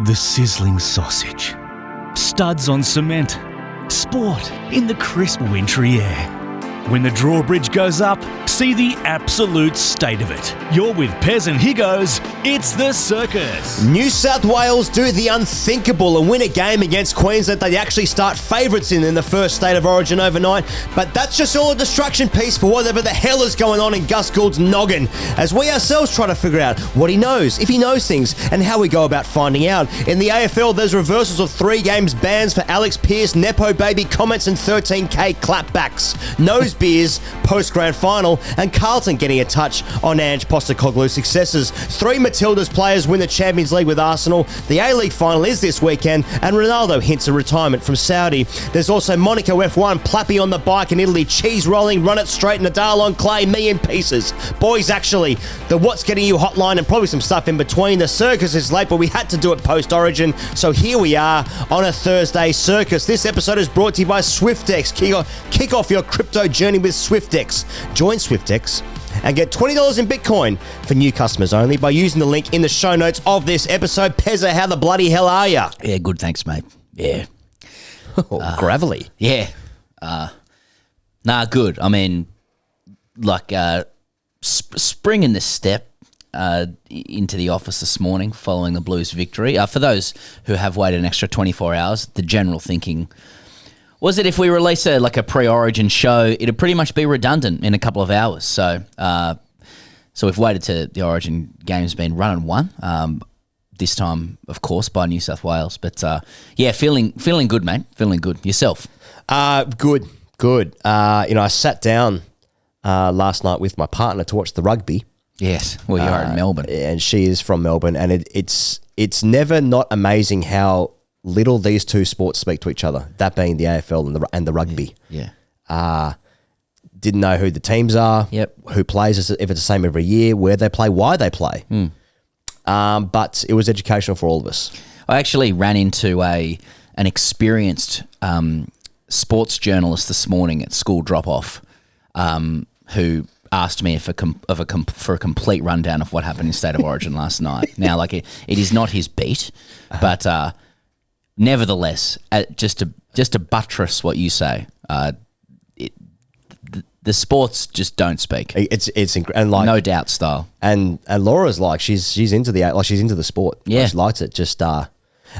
The sizzling sausage. Studs on cement. Sport in the crisp wintry air. When the drawbridge goes up, see the absolute state of it. You're with Pez and Higgos, it's the circus. New South Wales do the unthinkable and win a game against Queensland they actually start favourites in the first State of Origin overnight. But that's just all a distraction piece for whatever the hell is going on in Gus Gould's noggin, as we ourselves try to figure out what he knows, if he knows things, and how we go about finding out. In the AFL, there's reversals of 3 games bans for Alex Pearce, Nepo Baby comments and 13k clapbacks. Nose beers post-grand final, and Carlton getting a touch on Ange Postecoglou's successes. 3 Matildas players win the Champions League with Arsenal. The A-League final is this weekend, and Ronaldo hints a retirement from Saudi. There's also Monaco F1, Plappy on the bike in Italy, cheese rolling, run it straight, Nadal on clay, me in pieces. Boys actually, the What's Getting You hotline, and probably some stuff in between. The circus is late, but we had to do it post-Origin, so here we are on a Thursday circus. This episode is brought to you by Swyftx. Kick off your crypto journey with Swyftx. Join Swyftx and get $20 in Bitcoin for new customers only by using the link in the show notes of this episode. Pezza, how the bloody hell are you? Yeah, good, thanks, mate. Yeah. Gravelly. Yeah. Good. I mean, like springing the step into the office this morning following the Blues victory. For those who have waited an extra 24 hours, the general thinking was that if we release a pre-Origin show, it'd pretty much be redundant in a couple of hours. So we've waited to the Origin game's been run and won. This time, of course, by New South Wales. But feeling good, mate. Feeling good. Yourself? Good. I sat down last night with my partner to watch the rugby. Yes. Well, you are in Melbourne, and she is from Melbourne, and it's never not amazing how little these two sports speak to each other, that being the AFL and the rugby. Yeah. Didn't know who the teams are, Yep. Who plays, if it's the same every year, where they play, why they play. But it was educational for all of us. I actually ran into an experienced sports journalist this morning at school drop-off who asked me for a complete rundown of what happened in State of Origin last night. Now, it is not his beat, but nevertheless, just to buttress what you say, the sports just don't speak. And no doubt style. And Laura's she's into the sport. Yeah, she likes it. Just I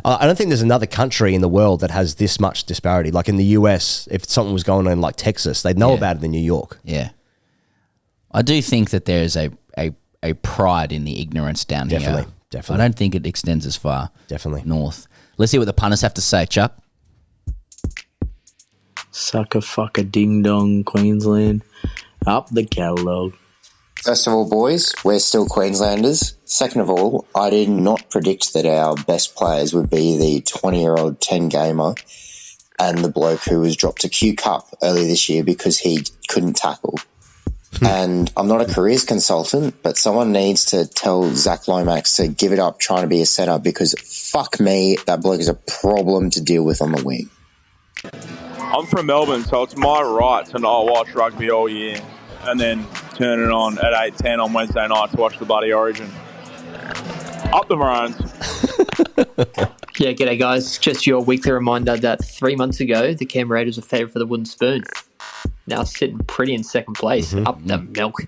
don't think there's another country in the world that has this much disparity. Like in the US, if something was going on in Texas, they'd know about it in New York. Yeah, I do think that there is a pride in the ignorance down here. Definitely. I don't think it extends as far. Definitely north. Let's see what the punters have to say, Chuck. Sucker fucker ding dong, Queensland. Up the catalogue. First of all, boys, we're still Queenslanders. Second of all, I did not predict that our best players would be the 20-year-old 10-gamer and the bloke who was dropped to Q Cup earlier this year because he couldn't tackle. And I'm not a careers consultant, but someone needs to tell Zach Lomax to give it up trying to be a setter, because fuck me, that bloke is a problem to deal with on the wing. I'm from Melbourne, so it's my right to not watch rugby all year and then turn it on at 8:10 on Wednesday night to watch the bloody Origin. Up the Maroons. Yeah, g'day guys. Just your weekly reminder that 3 months ago, the Canberra Raiders were favourite for the wooden spoon. Now sitting pretty in second place. Up the milk.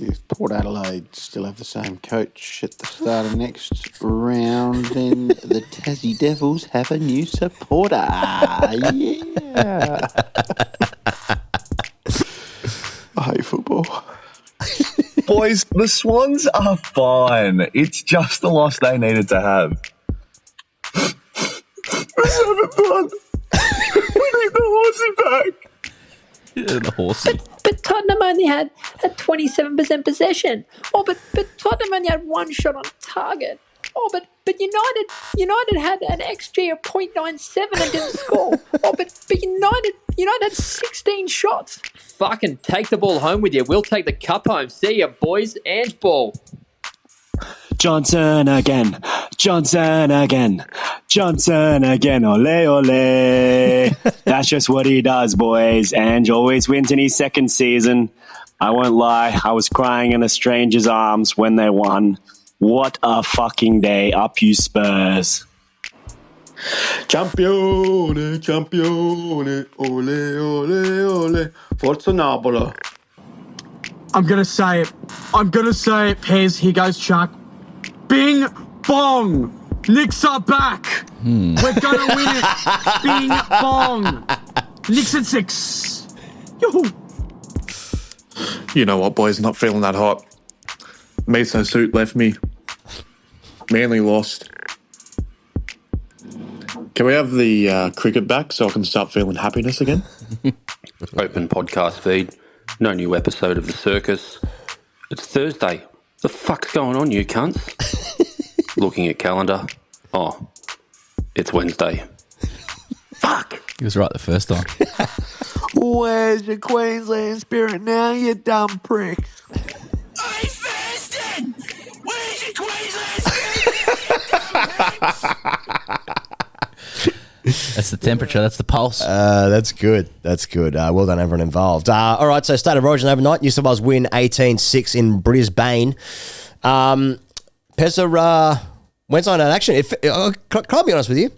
If Port Adelaide still have the same coach at the start of next round, then the Tassie Devils have a new supporter. Yeah. I hate football. Boys, the Swans are fine. It's just the loss they needed to have. Reserve it, blood. We need the horsey back. Yeah, the horsey. But Tottenham only had 27% possession. Oh, but Tottenham only had one shot on target. Oh, but United had an XG of 0.97 and didn't score. Oh, but United had 16 shots. Fucking take the ball home with you. We'll take the cup home. See ya, boys. And ball. Johnson again. Johnson again. Johnson again. Ole, ole. That's just what he does, boys. And always wins in his second season. I won't lie. I was crying in a stranger's arms when they won. What a fucking day. Up you Spurs. Campione, campione, ole, ole, ole. Forza Napoli. I'm going to say it. Pez. Here goes Chuck. Bing, bong. Knicks are back. We're going to win it. Bing, bong. Knicks at 6. Yoo-hoo. You know what, boys? Not feeling that hot. Meso suit left me. Manly lost. Can we have the cricket back so I can start feeling happiness again? Open podcast feed. No new episode of The Circus. It's Thursday. The fuck's going on, you cunts? Looking at calendar. Oh, it's Wednesday. Fuck! He was right the first time. Where's your Queensland spirit now, you dumb prick? I fasted! Where's your Queensland spirit? That's the temperature. That's the pulse. That's good. Well done, everyone involved. All right, so State of Origin overnight. New South Wales win 18-6 in Brisbane. Pezza, Wednesday night action. Can I be honest with you?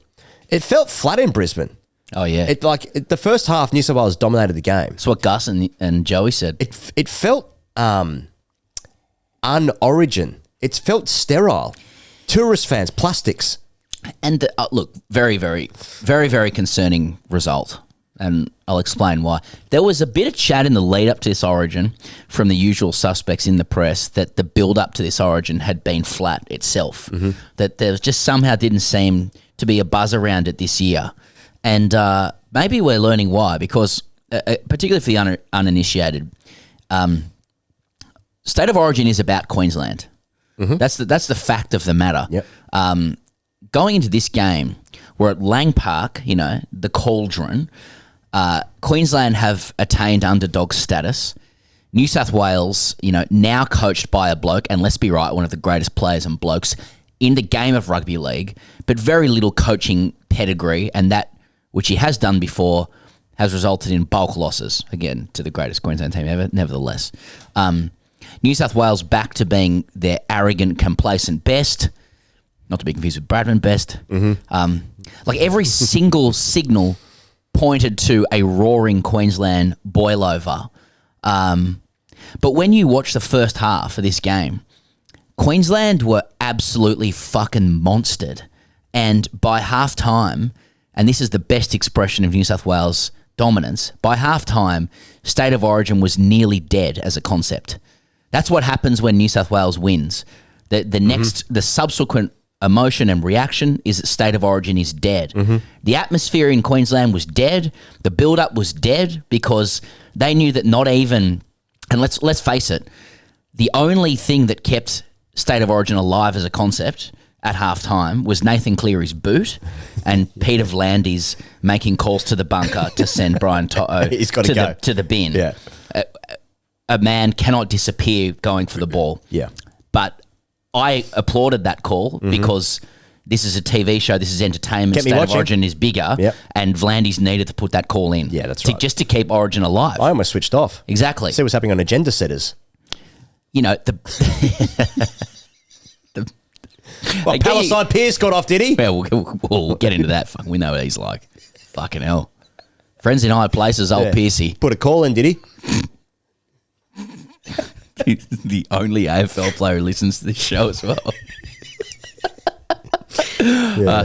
It felt flat in Brisbane. Oh, yeah. The first half, New South Wales dominated the game. That's what Gus and Joey said. It felt un-Origin. It felt sterile. Tourist fans, plastics. And look, very, very, very, very concerning result. And I'll explain why. There was a bit of chat in the lead up to this Origin from the usual suspects in the press that the build up to this Origin had been flat itself. Mm-hmm. That there was just somehow didn't seem to be a buzz around it this year. And maybe we're learning why, because particularly for the uninitiated, State of Origin is about Queensland. Mm-hmm. That's the fact of the matter. Yep. Going into this game, we're at Lang Park, the cauldron. Queensland have attained underdog status. New South Wales, now coached by a bloke, and let's be right, one of the greatest players and blokes in the game of rugby league, but very little coaching pedigree, and that, which he has done before, has resulted in bulk losses, again, to the greatest Queensland team ever, nevertheless. New South Wales back to being their arrogant, complacent best, not to be confused with Bradman best. Mm-hmm. Every single signal pointed to a roaring Queensland boil-over. But when you watch the first half of this game, Queensland were absolutely fucking monstered. And by halftime, and this is the best expression of New South Wales dominance, by halftime, State of Origin was nearly dead as a concept. That's what happens when New South Wales wins. The subsequent emotion and reaction is that State of Origin is dead. Mm-hmm. The atmosphere in Queensland was dead. The build-up was dead because they knew that not even, and let's face it, the only thing that kept State of Origin alive as a concept at halftime was Nathan Cleary's boot and Peter V'landys making calls to the bunker to send Brian To'o to the bin. Yeah. A man cannot disappear going for the ball. Yeah. But I applauded that call because this is a TV show, this is entertainment, State of Origin is bigger, and V'landys needed to put that call in. Yeah, that's right. Just to keep Origin alive. I almost switched off. Exactly. See what's happening on agenda setters. Palestine Pierce got off, did he? Yeah, we'll get into that. We know what he's like. Fucking hell. Friends in high places, old Piercy. Put a call in, did he? The only AFL player who listens to this show as well.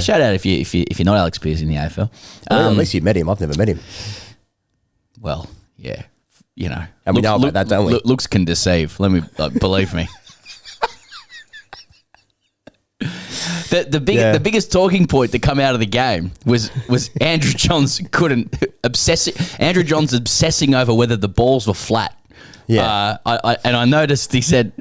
Shout out if you're not Alex Pearce in the AFL. Well, at least you met him. I've never met him. Well, yeah, and we know about that, don't we? Looks can deceive. Let me believe me. The biggest talking point to come out of the game was Andrew Johns Andrew Johns obsessing over whether the balls were flat. Yeah. I noticed he said,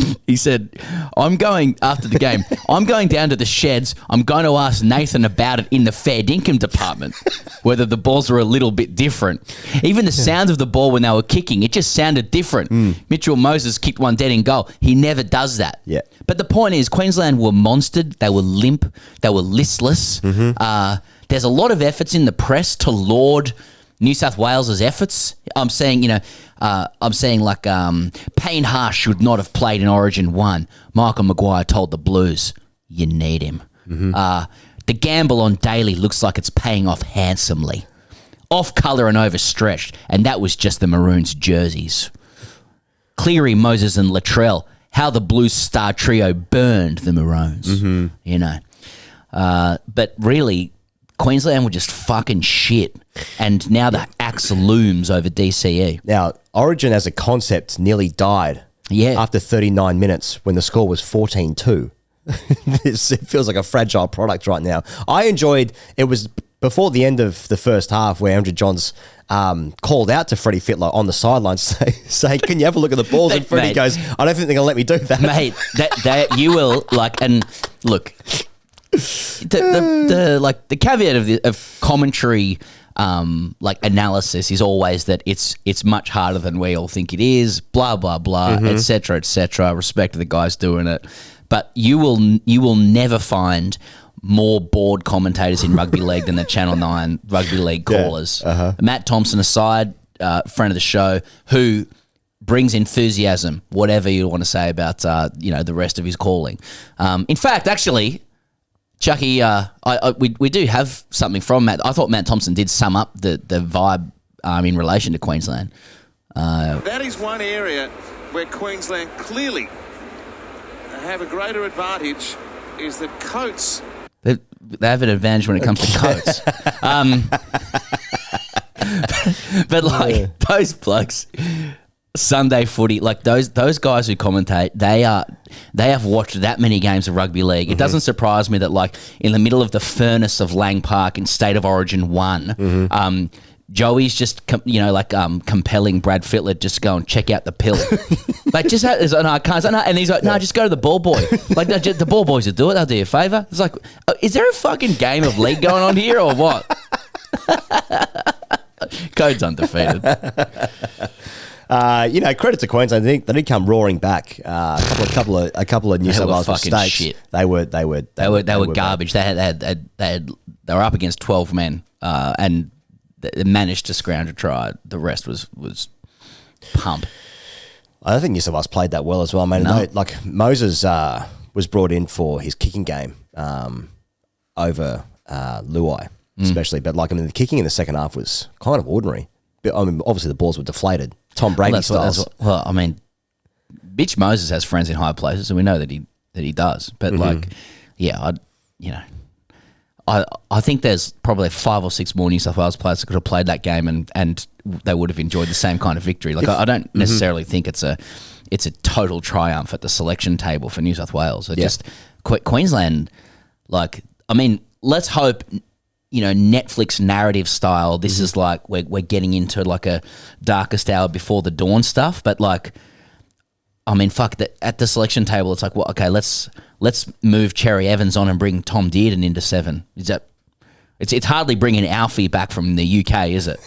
I'm going after the game. I'm going down to the sheds. I'm going to ask Nathan about it in the fair dinkum department, whether the balls were a little bit different. Even the sound of the ball when they were kicking, it just sounded different. Mitchell Moses kicked one dead in goal. He never does that. Yeah. But the point is, Queensland were monstered. They were limp. They were listless. There's a lot of efforts in the press to laud New South Wales's efforts. I'm saying, I'm saying like Payne Haas should not have played in Origin 1. Michael Maguire told the Blues, you need him. The gamble on Daly looks like it's paying off handsomely. Off colour and overstretched, and that was just the Maroons' jerseys. Cleary, Moses and Latrell, how the Blues star trio burned the Maroons, you know. But really, Queensland were just fucking shit, and now the axe looms over DCE. Now, Origin as a concept nearly died after 39 minutes when the score was 14-2. It feels like a fragile product right now. I enjoyed, it was before the end of the first half where Andrew Johns called out to Freddie Fittler on the sidelines saying, can you have a look at the balls? And Freddie goes, I don't think they're going to let me do that. Mate, that you will, like, and look, the caveat of commentary analysis is always that it's much harder than we all think it is, blah blah blah, etc. Respect to the guys doing it, but you will never find more bored commentators in rugby league than the Channel 9 rugby league callers. Matt Thompson aside, friend of the show, who brings enthusiasm, whatever you want to say about the rest of his calling. In fact, actually, Chucky, we do have something from Matt. I thought Matt Thompson did sum up the vibe in relation to Queensland. That is one area where Queensland clearly have a greater advantage, is that Coates... They have an advantage when it comes to Coates. But like those blokes... Sunday footy, like those guys who commentate, they have watched that many games of rugby league. It doesn't surprise me that, like, in the middle of the furnace of Lang Park in State of Origin 1, Joey's just compelling Brad Fittler just go and check out the pill. Like, just I can't. And he's like, no, just go to the ball boy. Like, no, the ball boys will do it. They'll do you a favour. It's like, is there a fucking game of league going on here or what? Code's undefeated. Credit to Queensland. I think they did come roaring back. A couple of New South Wales mistakes. Shit. They were garbage. They were up against 12 men, and they managed to scrounge a try. The rest was pump. I don't think New South Wales played that well as well. I mean, like Moses was brought in for his kicking game over Luai, especially. But the kicking in the second half was kind of ordinary. I mean, obviously the balls were deflated. Tom Brady styles. I mean, Mitch Moses has friends in high places, and we know that he does. But I think there's probably 5 or 6 more New South Wales players that could have played that game, and they would have enjoyed the same kind of victory. Like, I don't necessarily think it's a total triumph at the selection table for New South Wales. Just Queensland. Like, I mean, let's hope. Netflix narrative style. This is like we're getting into like a darkest hour before the dawn stuff. But like, I mean, fuck that. At the selection table, it's like, well, okay, let's move Cherry Evans on and bring Tom Dearden into 7. Is that? It's hardly bringing Alfie back from the UK, is it?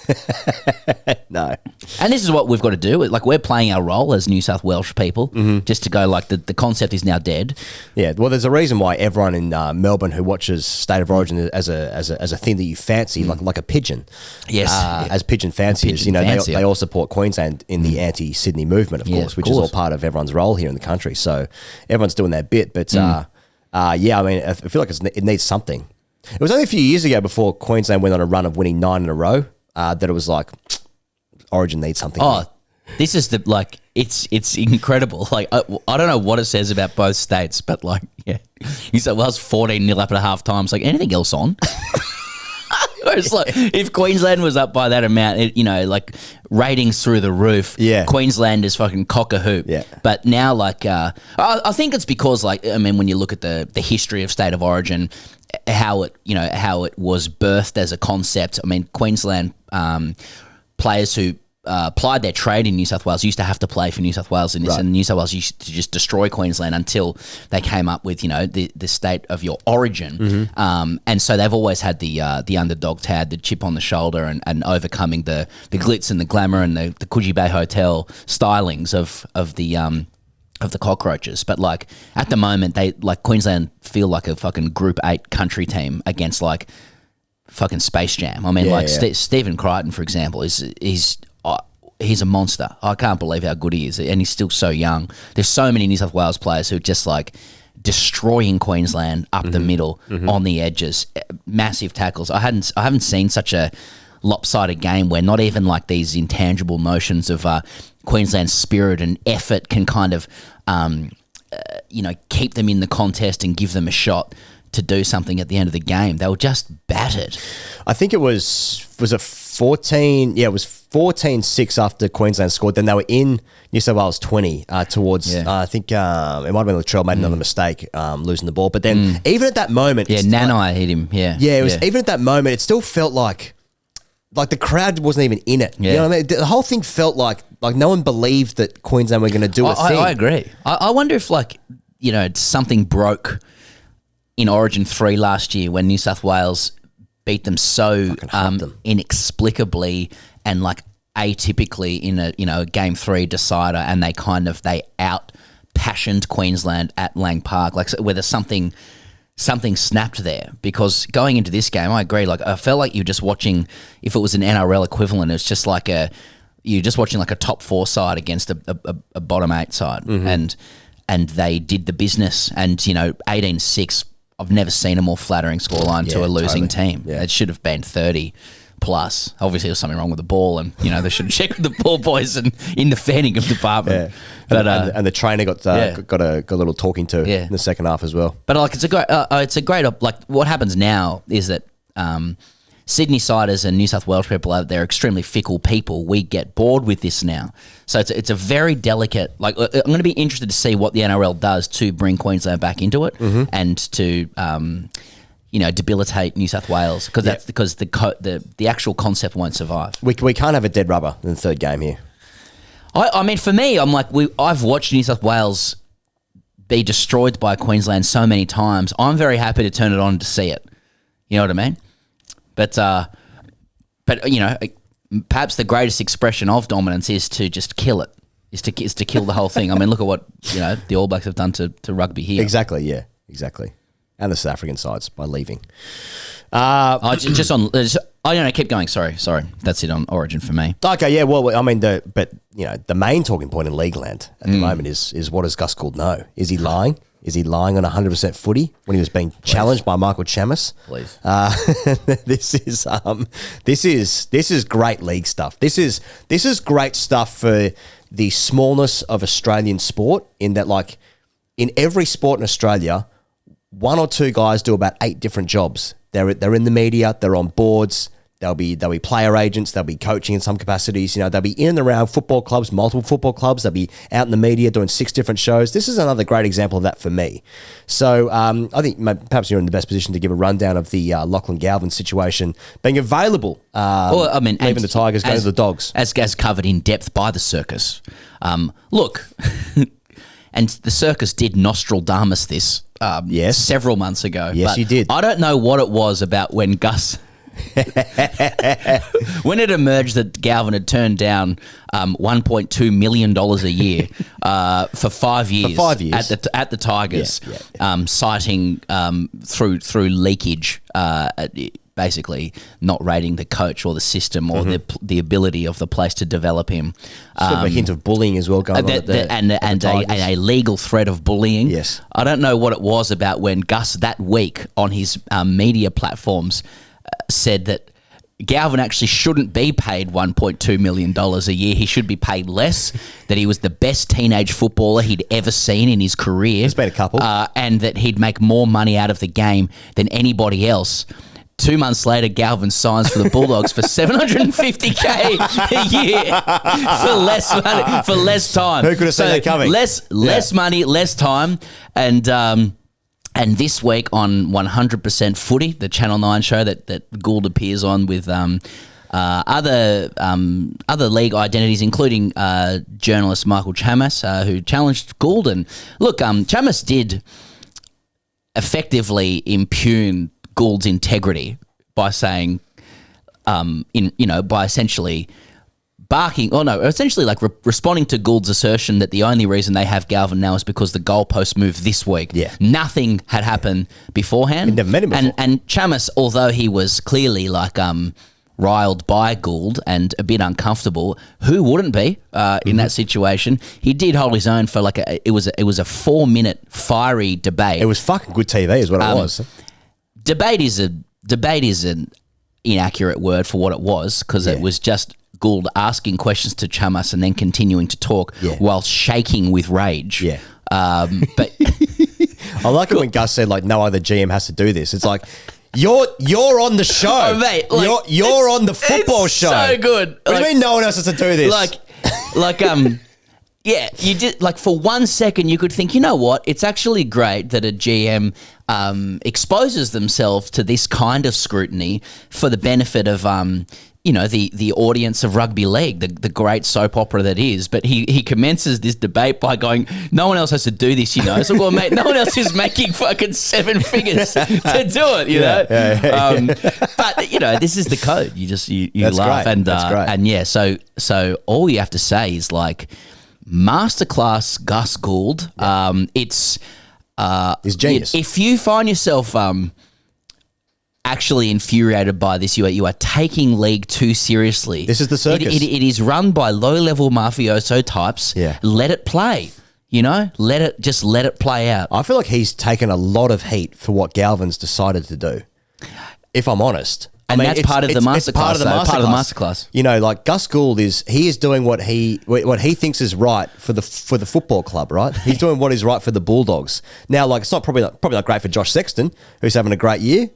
No. And this is what we've got to do. Like, we're playing our role as New South Welsh people, just to go like the concept is now dead. Yeah. Well, there's a reason why everyone in Melbourne who watches State of Origin as a thing that you fancy, like a pigeon. Yes. As pigeon fanciers, they all support Queensland in the anti-Sydney movement, of course, which is all part of everyone's role here in the country. So everyone's doing their bit. But I mean, I feel like it needs something. It was only a few years ago before Queensland went on a run of winning 9 in a row that it was like, Origin needs something. Oh, this is it's incredible. Like, I don't know what it says about both states, but like, yeah, New South Wales 14-0 up at half time. It's like, anything else on? It's like, if Queensland was up by that amount, ratings through the roof. Yeah, Queensland is fucking cock a hoop. Yeah, but now, like, I think it's because, like, I mean, when you look at the history of State of Origin, how it was birthed as a concept. I mean, Queensland players who plied their trade in New South Wales used to have to play for New South Wales in this, and New South Wales used to just destroy Queensland until they came up with the state of your origin. And so they've always had the underdog tag, the chip on the shoulder, and overcoming the glitz and the glamour and the Coogee Bay Hotel stylings of the cockroaches. But like, at the moment, they like Queensland feel like a fucking Group 8 country team against like fucking Space Jam. I mean, Stephen Crichton, for example, is he's a monster. I can't believe how good he is, and he's still so young. There's so many New South Wales players who are just like destroying Queensland up the middle, on the edges, massive tackles. I haven't seen such a lopsided game where not even like these intangible notions of Queensland's spirit and effort can kind of keep them in the contest and give them a shot to do something at the end of the game. They were just battered. I think it was it 14? Yeah, it was 14-6 after Queensland scored. Then they were in New South Wales 20 towards, I think it might have been Latrell made another mistake losing the ball. But then even at that moment... Yeah, Nanai hit him, yeah. Yeah, it was even at that moment, it still felt like the crowd wasn't even in it. Yeah. You know what I mean? The whole thing felt like no one believed that Queensland were going to do a thing. I agree. I wonder if something broke in Origin 3 last year when New South Wales beat them so inexplicably and atypically in a Game 3 decider, and they out-passioned Queensland at Lang Park, whether something snapped there. Because going into this game, I agree, I felt like you were just watching, if it was an NRL equivalent, it's just you're just watching a top 4 side against a bottom 8 side, and they did the business, and 18-6. I've never seen a more flattering scoreline to a losing team. Yeah. It should have been 30 plus. Obviously, there was something wrong with the ball, and they should have checked with the ball boys and in the fanning department. Yeah. But and the trainer got a little talking to in the second half as well. But it's a great what happens now is that Sydney siders and New South Wales people out there are extremely fickle people. We get bored with this now. So it's a very delicate... I'm going to be interested to see what the NRL does to bring Queensland back into it and to, debilitate New South Wales, because the actual concept won't survive. We can't have a dead rubber in the third game here. I mean, for me, I've watched New South Wales be destroyed by Queensland so many times. I'm very happy to turn it on to see it. You know what I mean? But perhaps the greatest expression of dominance is to just kill it, is to kill the whole thing. I mean, look at what the All Blacks have done to rugby here. Exactly, yeah, exactly. And the South African sides by leaving. Keep going. Sorry. That's it on Origin for me. Okay, yeah. Well, I mean, the main talking point in Leagueland at the moment is what does Gus Gould know? Is he lying? Is he lying on 100% footy when he was being challenged by Michael Chammas? Please. This is great league stuff. This is great stuff for the smallness of Australian sport, in that in every sport in Australia, 1 or 2 guys do about 8 different jobs. They're in the media, they're on boards, they'll be player agents, they'll be coaching in some capacities, they'll be in and around football clubs, multiple football clubs, they'll be out in the media doing 6 different shows. This is another great example of that for me. So I think perhaps you're in the best position to give a rundown of the Lachlan Galvin situation being available. Leaving the Tigers, going to the Dogs. As covered in depth by the Circus. Look, and the Circus did Nostradamus this several months ago. Yes, you did. I don't know what it was about when Gus... when it emerged that Galvin had turned down $1.2 million a year for 5 years, at the Tigers, citing through leakage, basically not rating the coach or the system or the ability of the place to develop him. Sort of a hint of bullying as well going on at the and a legal threat of bullying. Yes. I don't know what it was about when Gus that week on his media platforms said that Galvin actually shouldn't be paid $1.2 million a year. He should be paid less, that he was the best teenage footballer he'd ever seen in his career. There's been a couple. And that he'd make more money out of the game than anybody else. 2 months later, Galvin signs for the Bulldogs for $750K a year for less money, for less time. Who could have seen that coming? Less money, less time, and this week on 100% Footy, the Channel 9 show that Gould appears on with other league identities, including journalist Michael Chammas, who challenged Gould. And look, Chammas did effectively impugn Gould's integrity by saying, by essentially responding to Gould's assertion that the only reason they have Galvin now is because the goalpost moved this week. Yeah. Nothing had happened beforehand. Never met him before. And Chammas, although he was clearly riled by Gould and a bit uncomfortable. Who wouldn't be in that situation? He did hold his own for like it was a 4-minute fiery debate. It was fucking good TV, is what it was. Debate is an inaccurate word for what it was, because it was just Gould asking questions to Chamas and then continuing to talk while shaking with rage. Yeah. But I like it when Gus said, like, no other GM has to do this. It's like, you're on the show. Oh, mate, like, you're on the football show. So good. What do you mean no one else has to do this? Yeah, you did. Like, for 1 second, you could think, you know what? It's actually great that a GM exposes themselves to this kind of scrutiny for the benefit of, the audience of rugby league, the great soap opera that is. But he commences this debate by going, no one else has to do this, So, well, mate, no one else is making fucking 7 figures to do it, you know. But this is the code. You just you laugh great. and That's great. and yeah. So all you have to say is like, masterclass Gus Gould. It's genius. If you find yourself actually infuriated by this, you are taking league too seriously. This is the circus. It is run by low-level mafioso types. Yeah. Let it play. Let it play out. I feel like he's taken a lot of heat for what Galvin's decided to do, if I'm honest. And that's part of the masterclass. Part of the masterclass. Like Gus Gould is doing what he thinks is right for the football club, right? He's doing what is right for the Bulldogs. Now, like, it's probably not great for Josh Sexton, who's having a great year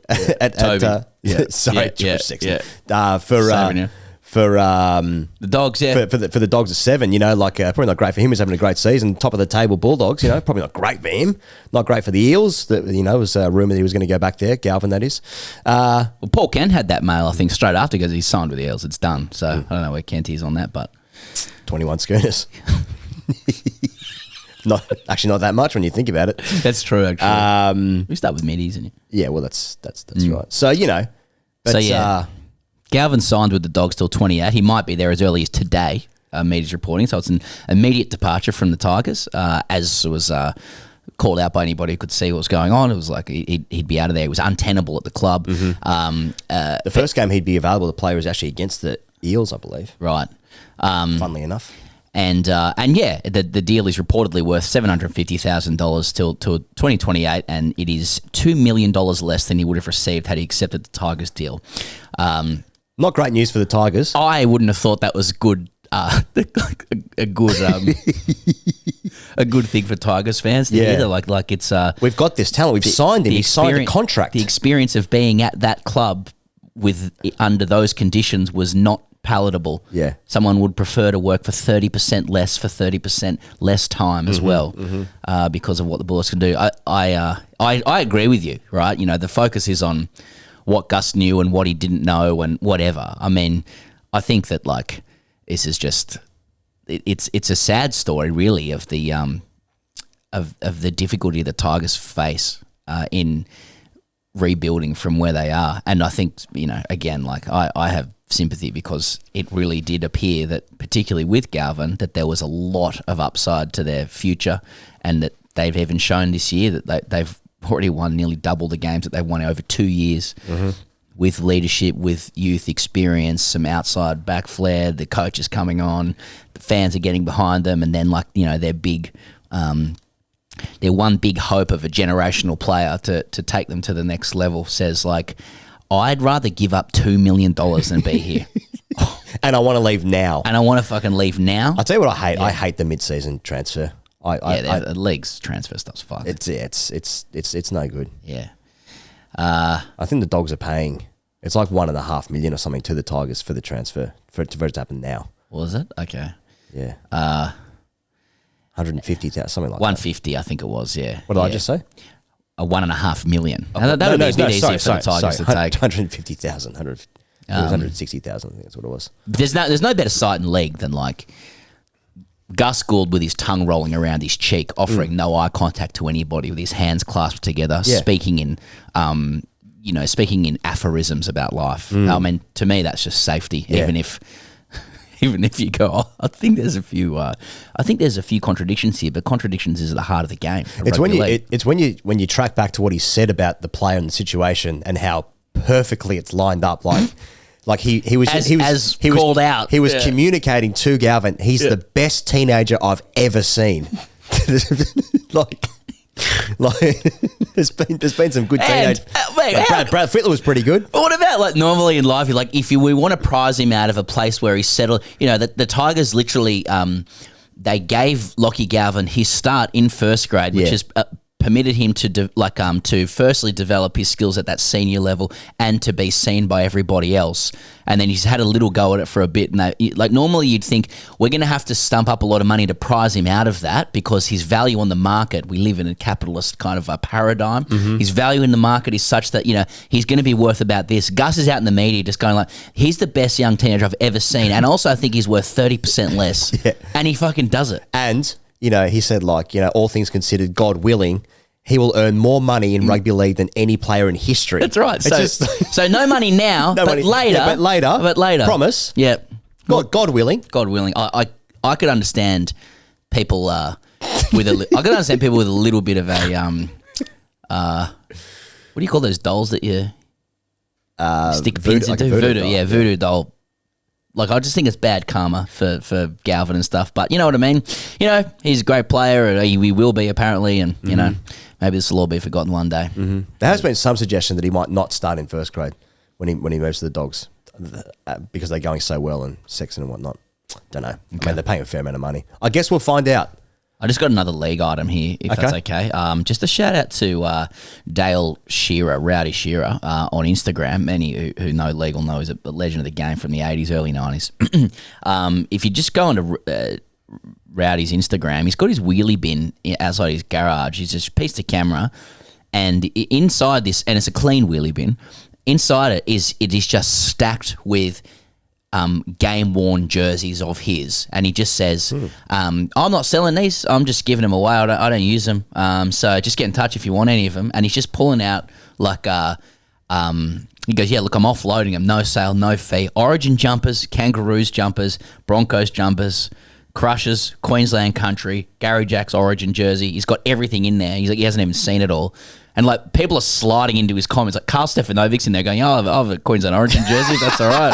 Josh Sexton. For the Dogs, for the Dogs at 7, probably not great for him. He's having a great season. Top of the table Bulldogs, probably not great for him. Not great for the Eels. That was a rumor that he was going to go back there. Galvin, that is. Well, Paul Kent had that mail, I think, straight after, because he's signed with the Eels. It's done. So I don't know where Kent is on that, but 21 schooners. Not that much when you think about it. That's true. Actually, we start with middies, and yeah, well, that's right. So Galvin signed with the Dogs till 28. He might be there as early as today, media's reporting. So it's an immediate departure from the Tigers, as was called out by anybody who could see what was going on. It was like he'd be out of there. He was untenable at the club. The first game he'd be available to play was actually against the Eels, I believe. Right. Funnily enough. And the deal is reportedly worth $750,000 till 2028, and it is $2 million less than he would have received had he accepted the Tigers deal. Not great news for the Tigers. I wouldn't have thought that was good. A good thing for Tigers fans. Either. Like it's we've got this talent. We've signed him. He signed a contract. The experience of being at that club under those conditions was not palatable. Yeah, someone would prefer to work for 30% less for 30% less time as well, because of what the Bullets can do. I agree with you. Right, the focus is on what Gus knew and what he didn't know and whatever. I mean, I think that like this is just it's a sad story really of the of the difficulty the Tigers face in rebuilding from where they are. And I think, again, like I have sympathy because it really did appear that, particularly with Galvin, that there was a lot of upside to their future, and that they've even shown this year that they've already won nearly double the games that they've won over 2 years with leadership, with youth experience, some outside back flair, the coach is coming on, the fans are getting behind them, and then their big their one big hope of a generational player to take them to the next level says like, I'd rather give up $2 million than be here. And I want to leave now. And I want to fucking leave now. I'll tell you what I hate. Yeah. I hate the mid-season transfer. The league's transfer stuff's fucked. It's no good. Yeah. I think the Dogs are paying, it's like $1.5 million or something to the Tigers for the transfer for it to happen now. Was it? Okay. Yeah. 150,000, something like 150, I think it was. Yeah. What did I just say? $1.5 million. That would be a bit easier for the Tigers to take. 150,000. It was 160,000. I think that's what it was. There's no better sight in league than like Gus Gould with his tongue rolling around his cheek, offering no eye contact to anybody, with his hands clasped together, speaking in aphorisms about life. I mean, to me, that's just safety. Even if you go, I think there's a few contradictions here, but contradictions is at the heart of the game. It's when you track back to what he said about the player and the situation and how perfectly it's lined up. Like Like he was called out. He was Yeah. communicating to Galvin. He's the best teenager I've ever seen. like there's been some good teenage. Brad Fittler was pretty good. But what about like normally in life? Like if we want to prize him out of a place where he's settled, the Tigers literally they gave Lockie Galvin his start in first grade, which is. Permitted him to to firstly develop his skills at that senior level and to be seen by everybody else. And then he's had a little go at it for a bit. And normally you'd think we're going to have to stump up a lot of money to prize him out of that because his value on the market, we live in a capitalist kind of a paradigm. Mm-hmm. His value in the market is such that, he's going to be worth about this. Gus is out in the media just going like, he's the best young teenager I've ever seen. And also I think he's worth 30% less. Yeah. And he fucking does it. And he said, all things considered, God willing, he will earn more money in rugby league than any player in history. That's right. So no money now, No but money. later. Yeah, but later. Promise. Yeah. God willing. God willing. I could understand people with a little bit of a what do you call those dolls that you stick pins into? Voodoo. Yeah, voodoo doll. Like, I just think it's bad karma for Galvin and stuff. But you know what I mean? He's a great player. And he will be, apparently. And, maybe this will all be forgotten one day. Mm-hmm. There has been some suggestion that he might not start in first grade when he moves to the Dogs because they're going so well and Sexton and whatnot. Don't know. Okay. I mean, they're paying a fair amount of money. I guess we'll find out. I just got another league item here, if that's okay. Just a shout out to Dale Shearer, Rowdy Shearer, on Instagram. Many who know league will know he's a legend of the game from the 80s, early 90s. If you just go onto Rowdy's Instagram, he's got his wheelie bin outside his garage. He's just pieced a camera, and inside this, and it's a clean wheelie bin, inside it is just stacked with game-worn jerseys of his, and he just says, I'm not selling these, I'm just giving them away, I don't use them, so just get in touch if you want any of them. And he's just pulling out like he goes, yeah, look, I'm offloading them, no sale, no fee. Origin jumpers, Kangaroos jumpers, Broncos jumpers, Crushers, Queensland Country, Gary Jack's Origin jersey. He's got everything in there. He's like, he hasn't even seen it all. And like people are sliding into his comments, like Carl Stefanovic's in there going, I have a Queensland Origin jersey, that's all right.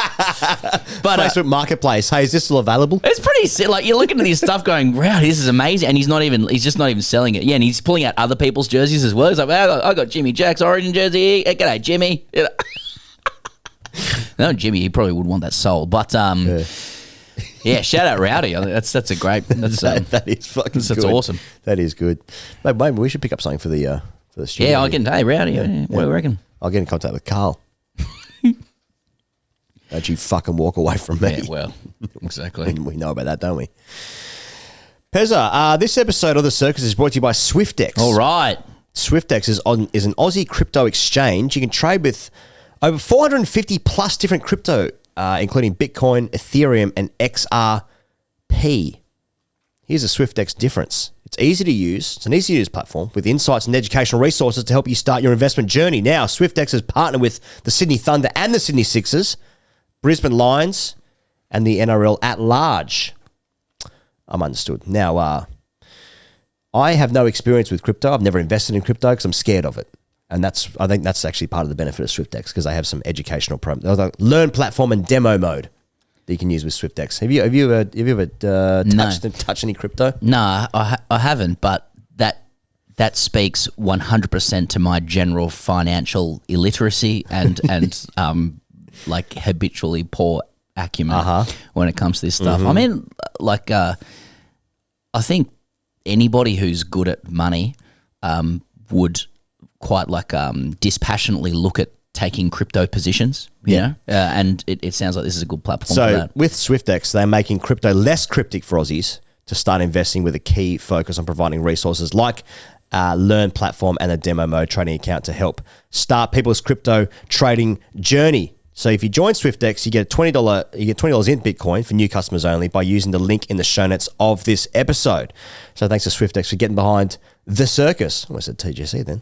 But Facebook Marketplace, hey, is this still available? It's pretty sick. Like you're looking at his stuff going, wow, this is amazing. And he's just not even selling it. Yeah, and he's pulling out other people's jerseys as well. He's like, well, I got Jimmy Jack's Origin jersey. Hey, g'day, Jimmy. No, Jimmy, he probably would want that sold. But yeah, shout out Rowdy. That's a great. That is fucking. That's good. Awesome. That is good. Maybe we should pick up something for the studio. Yeah, I can. Hey, Rowdy. Yeah. What do you reckon? I'll get in contact with Carl. Don't you fucking walk away from me. Yeah, well, exactly. We know about that, don't we? Pezza, this episode of The Circus is brought to you by Swyftx. All right. Swyftx is an Aussie crypto exchange. You can trade with over 450 plus different crypto, including Bitcoin, Ethereum, and XRP. Here's a Swyftx difference. It's easy to use. It's an easy-to-use platform with insights and educational resources to help you start your investment journey. Now, Swyftx has partnered with the Sydney Thunder and the Sydney Sixers, Brisbane Lions, and the NRL at large. I'm understood. Now, I have no experience with crypto. I've never invested in crypto because I'm scared of it. And I think that's actually part of the benefit of Swyftx because they have some educational learn platform and demo mode that you can use with Swyftx. Have you ever touched any crypto? No, I haven't, but that speaks 100% to my general financial illiteracy and like habitually poor acumen when it comes to this stuff. I mean, like I think anybody who's good at money would quite like dispassionately look at taking crypto positions, you know? And it sounds like this is a good platform for that. So with Swyftx, they're making crypto less cryptic for Aussies to start investing with a key focus on providing resources like Learn platform and a demo mode trading account to help start people's crypto trading journey. So if you join Swyftx, you get $20 in Bitcoin for new customers only by using the link in the show notes of this episode. So thanks to Swyftx for getting behind the circus. I almost said TGC then.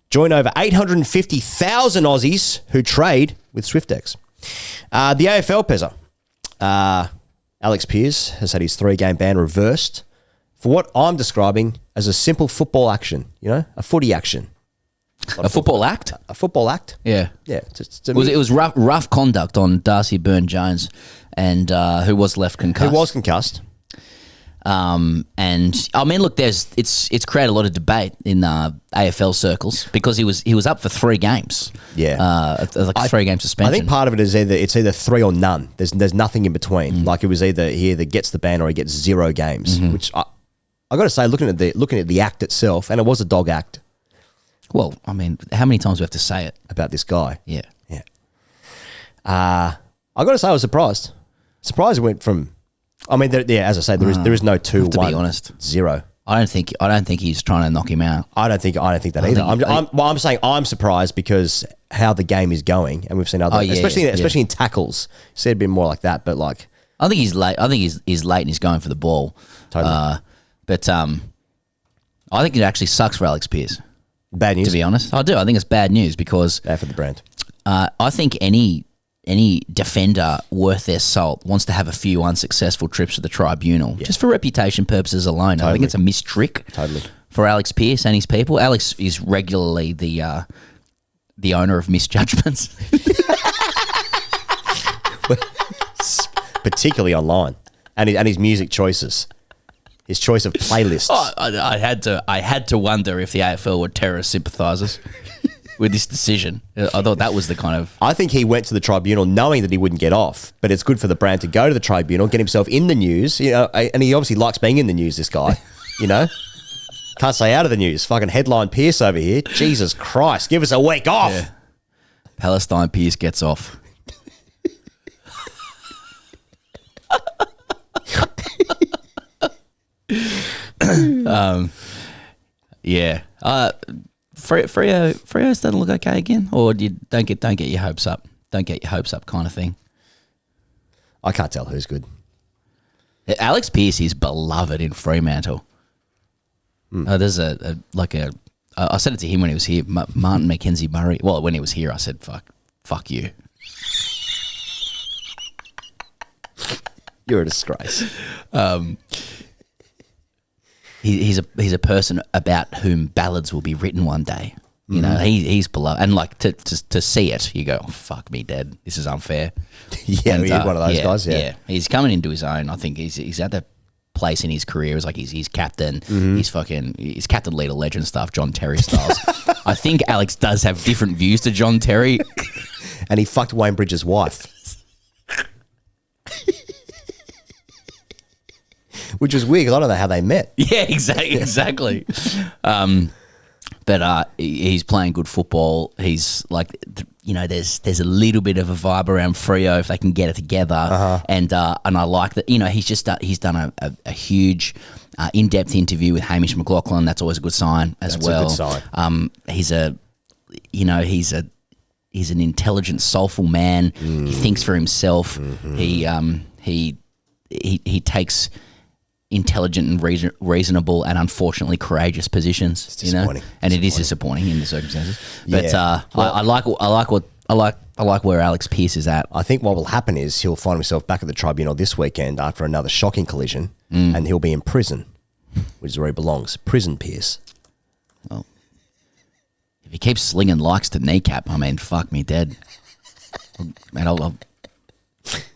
Join over 850,000 Aussies who trade with Swyftx. The AFL, Pezza. Alex Pearce has had his 3-game ban reversed for what I'm describing as a simple football action, a footy action. A football act? A football act. Yeah. Yeah. It was rough conduct on Darcy Byrne-Jones, and who was left concussed. Who was concussed. And I mean, look, it's created a lot of debate in AFL circles because he was up for 3 games. Yeah, like a 3-game suspension. I think part of it is either 3 or none. There's nothing in between. Like it was he either gets the ban or he gets 0 games. Which I got to say, looking at the act itself, and it was a dog act. Well, I mean, how many times do we have to say it about this guy? Yeah. I got to say, I was surprised. Surprised it went from. I mean, as I say, there is no 2-1. To be honest, 0. I don't think he's trying to knock him out. I don't think that either. I'm saying I'm surprised because how the game is going, and we've seen other, especially in tackles, said a bit more like that. But like, I think he's late. I think he's late and he's going for the ball. Totally. But I think it actually sucks for Alex Pearce. Bad news. To be honest, I do. I think it's bad news because bad for the brand. I think any defender worth their salt wants to have a few unsuccessful trips to the tribunal, just for reputation purposes alone. Totally. I think it's a missed trick for Alex Pearce and his people. Alex is regularly the owner of misjudgments. Particularly online. And his music choices. His choice of playlists. Oh, I had to wonder if the AFL were terrorist sympathisers with this decision. I thought that was the kind of... I think he went to the tribunal knowing that he wouldn't get off, but it's good for the brand to go to the tribunal, get himself in the news, and he obviously likes being in the news, this guy, Can't stay out of the news. Fucking headline Pierce over here. Jesus Christ, give us a week off. Yeah. Palestine Pierce gets off. Yeah. Freo's doesn't look okay again, or you don't get your hopes up. Don't get your hopes up, kind of thing. I can't tell who's good. Alex Pearce is beloved in Fremantle. There's I said it to him when he was here. Martin McKenzie Murray. Well, when he was here, I said, "Fuck you." You're a disgrace. He's a person about whom ballads will be written one day. He's beloved, and like to see it, you go, oh, "Fuck me, dead. This is unfair." Yeah, he's one of those guys. Yeah, he's coming into his own. I think he's at the place in his career. It's like he's captain. He's captain, leader, legend stuff. John Terry styles. I think Alex does have different views to John Terry, and he fucked Wayne Bridges' wife. Which is weird because I don't know how they met. Yeah, exactly. But he's playing good football. He's like, there's a little bit of a vibe around Freo if they can get it together. And I like that. He's done a huge in-depth interview with Hamish McLaughlin. That's always a good sign as well. That's a good sign. He's an intelligent, soulful man. He thinks for himself. He takes intelligent and reasonable and unfortunately courageous positions. It's disappointing. And it is disappointing in the circumstances. But I like where Alex Pearce is at. I think what will happen is he'll find himself back at the tribunal this weekend after another shocking collision, and he'll be in prison, which is where he belongs. Prison Pearce. Well, if he keeps slinging likes to kneecap, I mean, fuck me dead. Man, I'll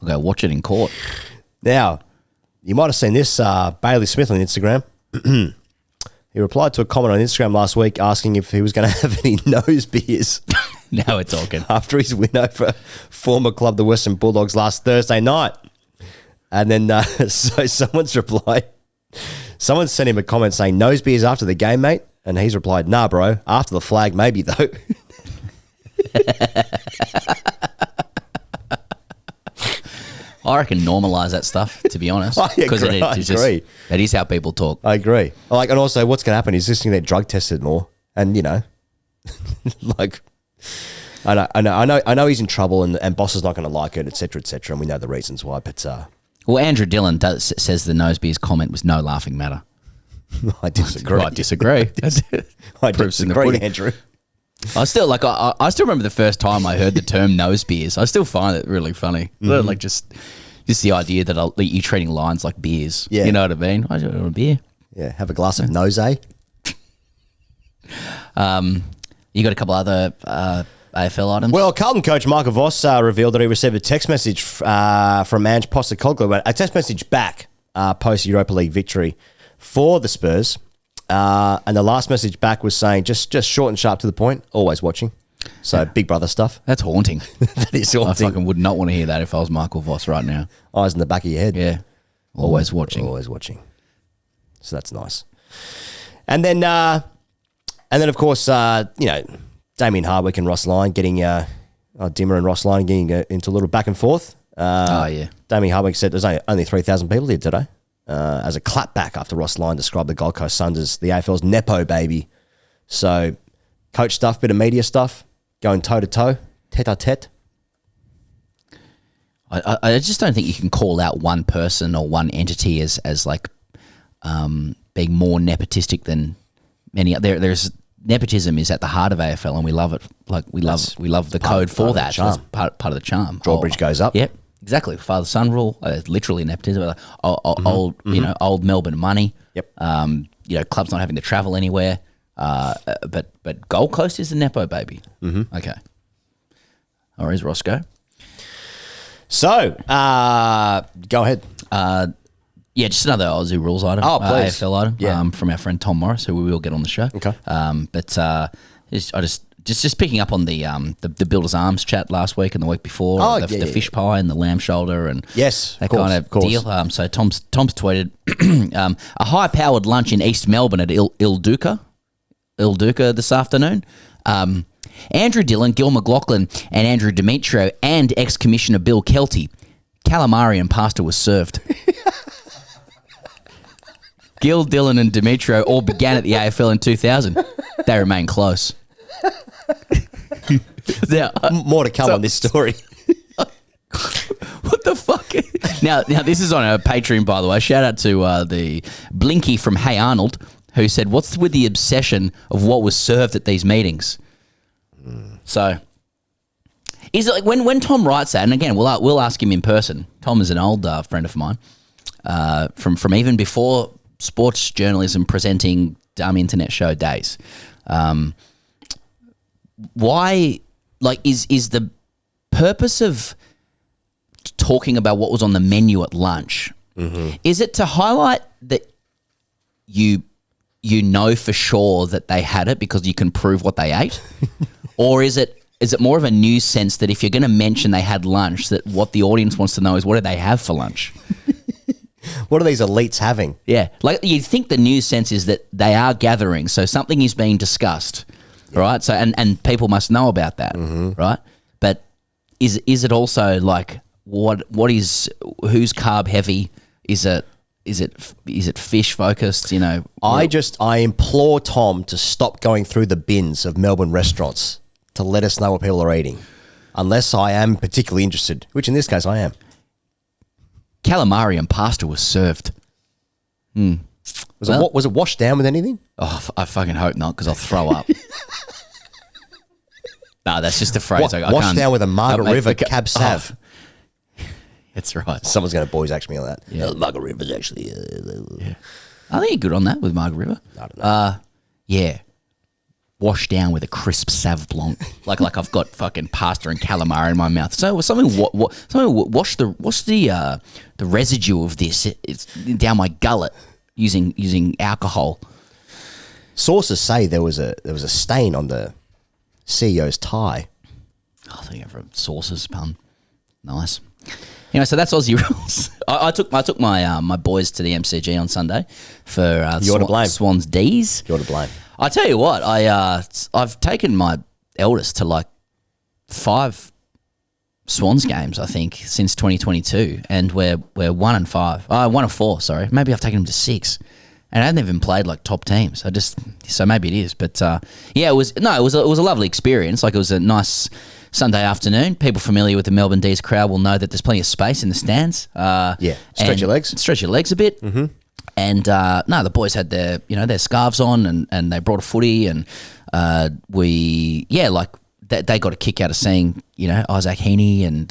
go watch it in court. Now, you might have seen this, Bailey Smith on Instagram. He replied to a comment on Instagram last week asking if he was going to have any nose beers. Now we're talking. After his win over former club, the Western Bulldogs, last Thursday night. And then, so someone's replied, someone sent him a comment saying, nose beers after the game, mate? And he's replied, nah, bro, after the flag, maybe, though. I reckon normalise that stuff, to be honest. I agree. That is how people talk. I agree. And also, what's going to happen is just going to get drug tested more. And, I know he's in trouble and boss is not going to like it, et cetera, and we know the reasons why. But well, Andrew Dillon says the nose beers comment was no laughing matter. I disagree. I disagree. I disagree, Andrew. I still remember the first time I heard the term nose beers. I still find it really funny. Like just the idea that you're treating lines like beers. Yeah. You know what I mean? I just want a beer. Yeah, have a glass of nose. You got a couple other AFL items? Well, Carlton coach Michael Voss revealed that he received a text message from Ange Postecoglou, a text message back post Europa League victory for the Spurs. And the last message back was saying, just short and sharp to the point, always watching. So big brother stuff. That's haunting. That is haunting. I fucking would not want to hear that if I was Michael Voss right now. Eyes in the back of your head. Yeah. Always watching. Always watching. So that's nice. And then of course, Damien Hardwick and Ross Lyon getting Dimmer and Ross Lyon getting into a little back and forth. Yeah. Damien Hardwick said there's only 3,000 people here today. As a clapback after Ross Lyon described the Gold Coast Suns as the AFL's Nepo baby. So, coach stuff, bit of media stuff, going toe-to-toe, tete-a-tete. I just don't think you can call out one person or one entity as like being more nepotistic than many. There's nepotism is at the heart of AFL, and we love it. Like we love the code for that. That's part of the charm. Drawbridge goes up. Yep. Exactly, father-son rule, literally nepotism. Old Melbourne money. Yep. Clubs not having to travel anywhere. But Gold Coast is the nepo baby. Mm-hmm. Okay. Or is Roscoe? So, go ahead. Yeah, just another Aussie rules item. Oh, please. AFL item. Yeah. From our friend Tom Morris, who we will get on the show. Okay. Just picking up on the Builders Arms chat last week and the week before, the fish pie and the lamb shoulder and that kind of deal. So Tom's tweeted a high-powered lunch in East Melbourne at Il Duca this afternoon. Andrew Dillon, Gil McLaughlin, and Andrew Demetrio, and ex-commissioner Bill Kelty, calamari and pasta was served. Gil, Dillon, and Demetrio all began at the AFL in 2000. They remain close. Now, more to come on this story. What the fuck? Now this is on our Patreon, by the way. Shout out to the Blinky from Hey Arnold, who said, "What's with the obsession of what was served at these meetings?" So, is it like when Tom writes that? And again, we'll ask him in person. Tom is an old friend of mine from even before sports journalism presenting dumb internet show days. Why, like, is the purpose of talking about what was on the menu at lunch, is it to highlight that you know for sure that they had it because you can prove what they ate? Or is it more of a news sense that if you're going to mention they had lunch, that what the audience wants to know is what did they have for lunch? What are these elites having? Yeah. Like, you think the news sense is that they are gathering, so something is being discussed, right? So and people must know about that, right? But is it also like what is who's carb heavy? Is it fish focused? You know, I implore Tom to stop going through the bins of Melbourne restaurants to let us know what people are eating, unless I am particularly interested, which in this case I am. Calamari and pasta was served. Was it washed down with anything? Oh, I fucking hope not, because I'll throw up. No, that's just a phrase. Washed down with a Margaret River Cab Sav. That's right. Someone's going to boys actually me on that. Yeah. Margaret River's actually. I think you're good on that with Margaret River. I don't know. Yeah. Washed down with a crisp Sauv Blanc, like I've got fucking pasta and calamari in my mouth. So something wash the residue of this it's down my gullet using alcohol. Sources say there was a stain on the CEO's tie. Oh, thank you for sources, pun. Nice. Anyway, so that's Aussie rules. I took my boys to the MCG on Sunday for You're to blame. Swans D's. You're to blame. I tell you what, I've taken my eldest to like 5 Swans games, I think, since 2022, and we're 1-5. 1-4, sorry. Maybe I've taken him to 6, and I haven't even played like top teams. So maybe it is, but yeah, it was a lovely experience. Like, it was a nice Sunday afternoon. People familiar with the Melbourne D's crowd will know that there's plenty of space in the stands. Stretch your legs. Stretch your legs a bit. Mm-hmm. And the boys had their scarves on and they brought a footy, and they got a kick out of seeing Isaac Heaney and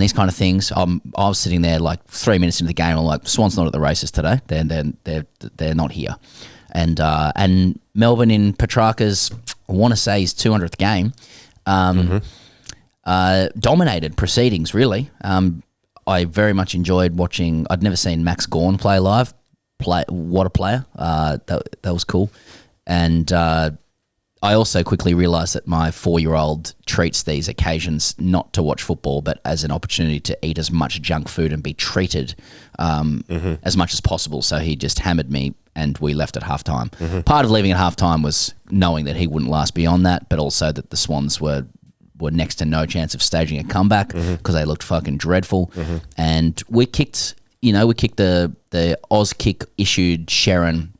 these kind of things. I was sitting there like 3 minutes into the game. I'm like, Swans not at the races today. They're not here, and Melbourne in Petrarca's I want to say his 200th game. Dominated proceedings, really. I very much enjoyed watching. I'd never seen Max Gawn play live. What a player! That was cool. And I also quickly realised that my 4-year-old treats these occasions not to watch football, but as an opportunity to eat as much junk food and be treated as much as possible. So he just hammered me, and we left at halftime. Part of leaving at halftime was knowing that he wouldn't last beyond that, but also that the Swans were next to no chance of staging a comeback because they looked fucking dreadful. And we kicked, the Oz kick issued Sharon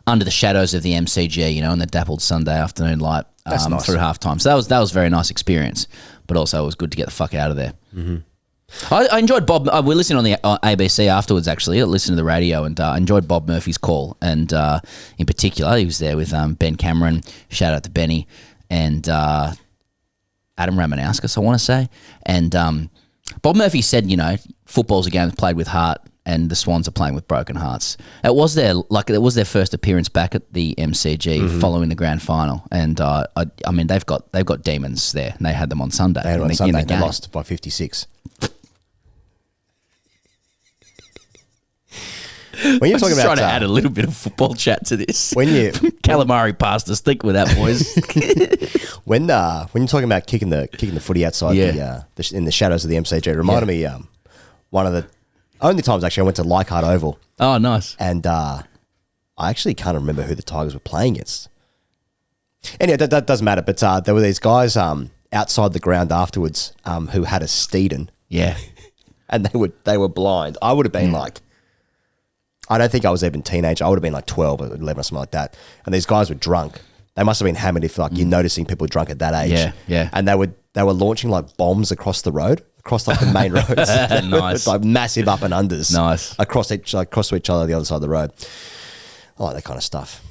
under the shadows of the MCG, in the dappled Sunday afternoon light nice. through halftime. So that was a very nice experience, but also it was good to get the fuck out of there. I enjoyed Bob. We listened on the ABC afterwards, actually. I listened to the radio, and I enjoyed Bob Murphy's call. And in particular, he was there with Ben Cameron. Shout out to Benny. And Adam Ramanauskas, I want to say. And Bob Murphy said, football's a game that's played with heart, and the Swans are playing with broken hearts. It was their first appearance back at the MCG following the grand final. And I mean, they've got demons there, and they had them on Sunday. They had them on Sunday. They lost by 56. When you're talking about trying to add a little bit of football chat to this. When you calamari pastas, think with that, boys. when you're talking about kicking the footy outside in the shadows of the MCG, it reminded me one of the only times actually I went to Leichhardt Oval. Oh, nice. And I actually can't remember who the Tigers were playing against. Anyway, that doesn't matter. But there were these guys outside the ground afterwards who had a Steeden. Yeah, and they were blind. I would have been like. I don't think I was even teenage. I would have been like 12 or 11 or something like that. And these guys were drunk. They must have been hammered if you're noticing people drunk at that age. Yeah, yeah. And they were launching like bombs across the road, across like the main roads. Nice. Like massive up and unders. Nice. Across to each other the other side of the road. I like that kind of stuff.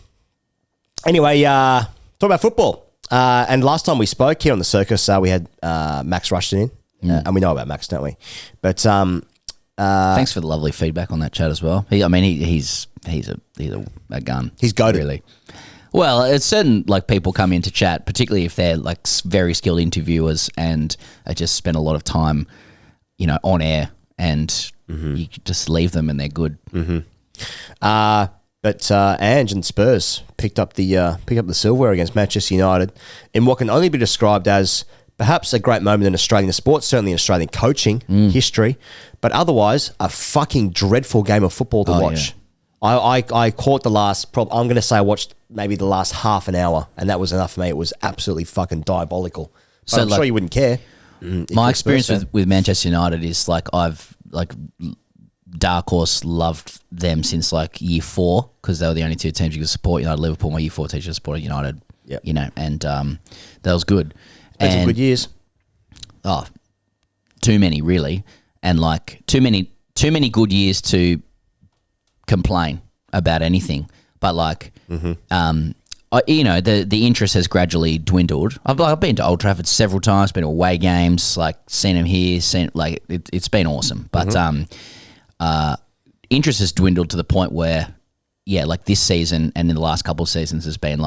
Anyway, talk about football. And last time we spoke here on the circus, we had Max Rushton in. And we know about Max, don't we? But thanks for the lovely feedback on that chat as well. He's a gun. He's goated. Really. Well, it's certain people come in to chat, particularly if they're very skilled interviewers and just spend a lot of time, on air, and you just leave them and they're good. But Ange and Spurs picked up the silverware against Manchester United in what can only be described as perhaps a great moment in Australian sports, certainly in Australian coaching history, but otherwise a fucking dreadful game of football to watch. Yeah. I caught the last, I'm going to say I watched maybe the last half an hour, and that was enough for me. It was absolutely fucking diabolical. But so I'm sure you wouldn't care. My experience with Manchester United is I've dark horse loved them since year 4 because they were the only two teams you could support. United, Liverpool. My year 4 teacher supported United. Yep. And that was good. Had some good years. Oh, too many really, and too many good years to complain about anything. But the interest has gradually dwindled. I've been to Old Trafford several times, been to away games, seen them here, it's been awesome. But interest has dwindled to the point where, this season and in the last couple of seasons has been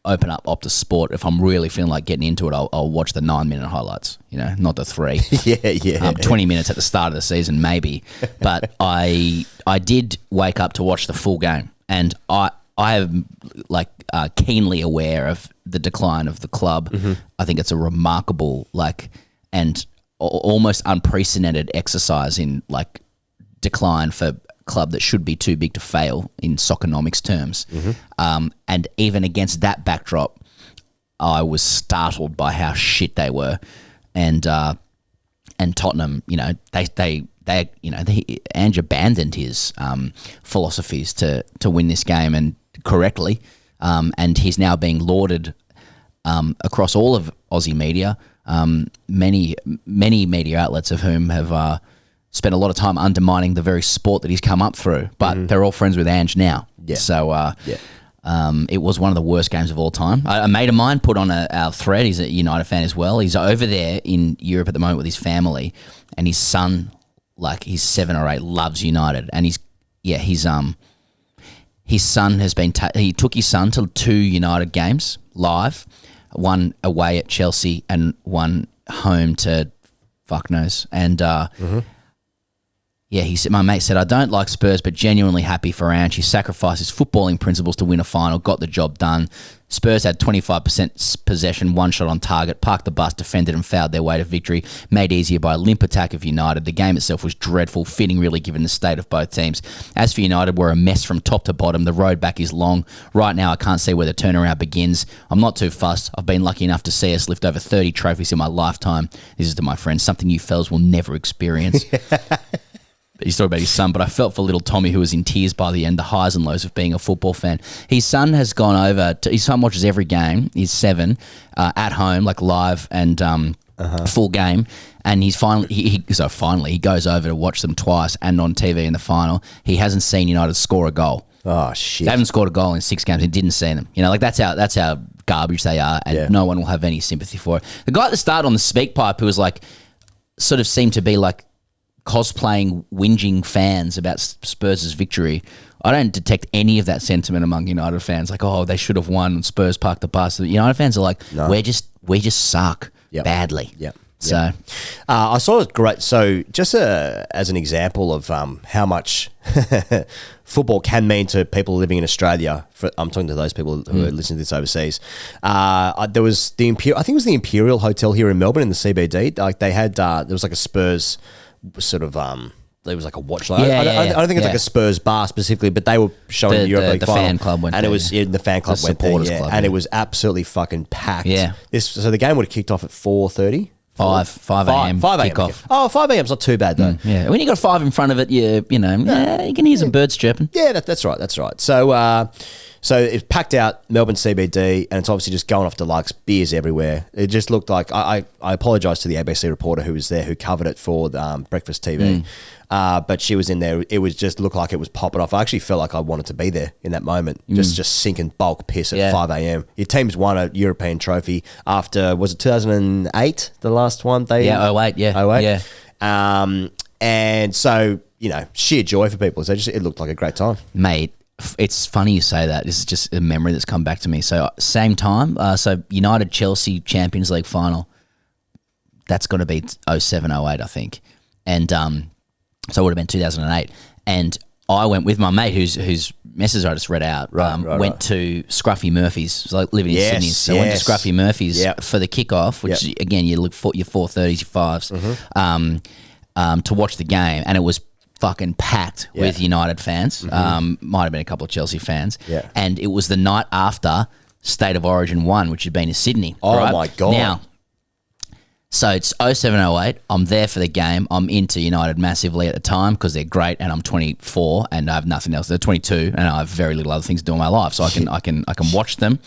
open up Optus Sport. If I'm really feeling like getting into it, I'll watch the 9-minute highlights, not the 3. 20 minutes at the start of the season, maybe. But I did wake up to watch the full game, and I am keenly aware of the decline of the club. I think it's a remarkable and almost unprecedented exercise in decline for club that should be too big to fail in soccernomics terms. And even against that backdrop, I was startled by how shit they were. And Tottenham, Ange abandoned his philosophies to win this game, and correctly. And he's now being lauded across all of Aussie media. Many media outlets of whom have spent a lot of time undermining the very sport that he's come up through, but they're all friends with Ange now. Yeah. So it was one of the worst games of all time. A mate of mine put on our thread. He's a United fan as well. He's over there in Europe at the moment with his family, and his son, he's 7 or 8, loves United, and his son has been. He took his son to 2 United games live, one away at Chelsea and one home to fuck knows. And yeah, my mate said, I don't like Spurs, but genuinely happy for Ange. He sacrificed his footballing principles to win a final, got the job done. Spurs had 25% possession, 1 shot on target, parked the bus, defended and fouled their way to victory, made easier by a limp attack of United. The game itself was dreadful, fitting really given the state of both teams. As for United, we're a mess from top to bottom. The road back is long. Right now, I can't see where the turnaround begins. I'm not too fussed. I've been lucky enough to see us lift over 30 trophies in my lifetime. This is to my friends, something you fellas will never experience. He's talking about his son, but I felt for little Tommy, who was in tears by the end, the highs and lows of being a football fan. His son has gone over his son watches every game. He's 7 at home, like live and full game. And he's finally he goes over to watch them twice and on TV in the final. He hasn't seen United score a goal. Oh shit! They haven't scored a goal in 6 games. He didn't see them. You know, like that's how garbage they are, and no one will have any sympathy for it. The guy at the start on the Speakpipe, who was like, sort of seemed to be like cosplaying, whinging fans about Spurs' victory. I don't detect any of that sentiment among United fans. Like, oh, they should have won and Spurs parked the bus. United fans are like, no. we just suck badly. Yep. So, I saw it great. So, just as an example of how much football can mean to people living in Australia. I'm talking to those people who are listening to this overseas. There was I think it was the Imperial Hotel here in Melbourne in the CBD. Like they had, there was like a Spurs sort of there was like a watch. I don't think it's like a Spurs bar specifically, but they were showing the Europa League the final, fan club went and there, it was the fan club the went there, club, and it was absolutely fucking packed. Yeah. So the game would have kicked off at 4:30. 5 a.m. 5 a.m. kickoff. Oh, 5 a.m. is not too bad though. Yeah, when you got 5 in front of it, you can hear some birds chirping. Yeah, that's right. So it's packed out Melbourne CBD, and it's obviously just going off deluxe, beers everywhere. It just looked like I apologise to the ABC reporter who was there, who covered it for the Breakfast TV. But she was in there. It was just looked like it was popping off. I actually felt like I wanted to be there in that moment, just sinking bulk piss at 5 a.m. Your team's won a European trophy after, was it 2008, the last one? 08, yeah. And so, sheer joy for people. So it looked like a great time. Mate, it's funny you say that. This is just a memory that's come back to me. So same time, so United-Chelsea Champions League final, that's got to be 07-08, I think. And so it would have been 2008. And I went with my mate whose message I just read out. Went to Scruffy Murphy's, so like living in Sydney. So I went to Scruffy Murphy's for the kickoff, which again, you look for your 4:30s, your 5s, to watch the game. And it was fucking packed with United fans. Might have been a couple of Chelsea fans. Yeah. And it was the night after State of Origin 1, which had been in Sydney. Oh, my God. Now, so it's 07-08. I'm there for the game. I'm into United massively at the time because they're great, and I'm 24 and I have nothing else. They're 22 and I have very little other things to do in my life, so I can watch them.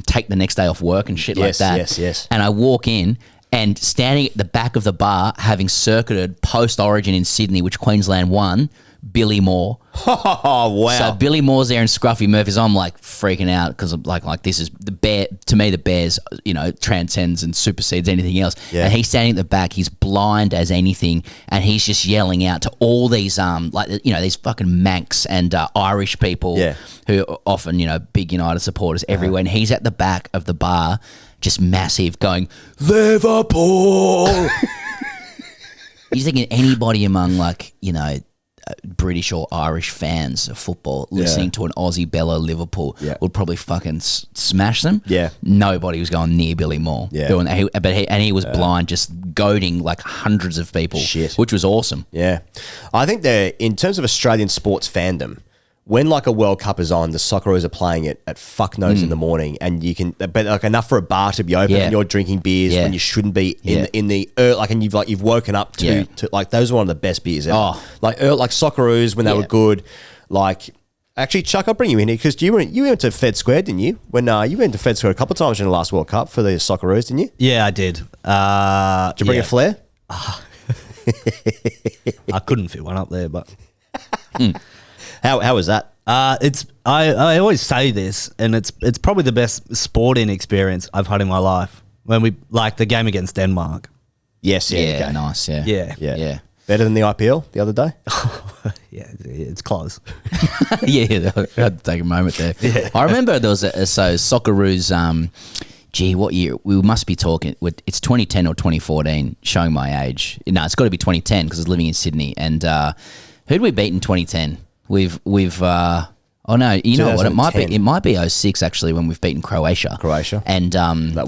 Take the next day off work and shit like that. Yes. And I walk in. And standing at the back of the bar, having circuited post-Origin in Sydney, which Queensland won, Billy Moore. Oh, wow. So Billy Moore's there in Scruffy Murphy's. I'm like freaking out because I'm like this is the Bear. To me, the Bears, transcends and supersedes anything else. Yeah. And he's standing at the back. He's blind as anything, and he's just yelling out to all these these fucking Manx and Irish people who are often big United supporters everywhere. And he's at the back of the bar, just massive, going Liverpool. You're thinking anybody among British or Irish fans of football listening to an Aussie bellow Liverpool would probably fucking smash them. Yeah. Nobody was going near Billy Moore doing that. He was blind, just goading like hundreds of people, which was awesome. Yeah. I think in terms of Australian sports fandom, when like a World Cup is on, the Socceroos are playing it at fuck knows in the morning, and you can, but like enough for a bar to be open, and you're drinking beers when you shouldn't be in the and you've woken up to like those are one of the best beers ever. Oh. Like Socceroos when they were good. Like actually, Chuck, I'll bring you in here because you went to Fed Square, didn't you? When you went to Fed Square a couple of times in the last World Cup for the Socceroos, didn't you? Yeah, I did. Did you bring a flare? I couldn't fit one up there, but. How was that? I always say this, and it's probably the best sporting experience I've had in my life. When we the game against Denmark. Yes, nice, yeah. Better than the IPL the other day? Yeah, it's close. Yeah, I had to take a moment there. Yeah. I remember there was so Socceroos. What year? We must be talking. It's 2010 or 2014. Showing my age. No, it's got to be 2010 because I was living in Sydney. And who'd we beat in 2010? We've. Oh no! You know what? It might be 06 actually when we've beaten Croatia. And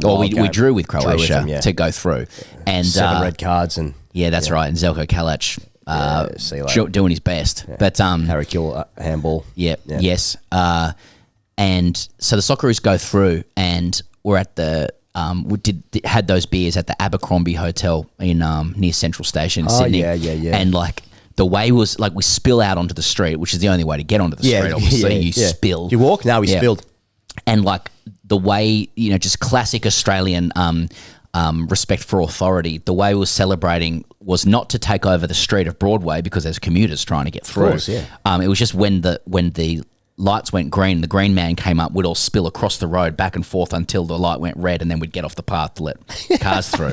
we drew with Croatia them, to go through. And 7 red cards and that's right. And Zelko Kalac. See you later. Doing his best, but Harry Kill handball. Yes. And so the Socceroos go through, and we're at the had those beers at the Abercrombie Hotel in near Central Station in Sydney. Yeah. And like the way was like we spill out onto the street, which is the only way to get onto the street. Obviously, you spill. You walk now. We spilled, and like the way just classic Australian. Respect for authority. The way we were celebrating was not to take over the street of Broadway because there's commuters trying to get through. Of course, yeah. It was just when the lights went green, the green man came up, we'd all spill across the road back and forth until the light went red, and then we'd get off the path to let cars through.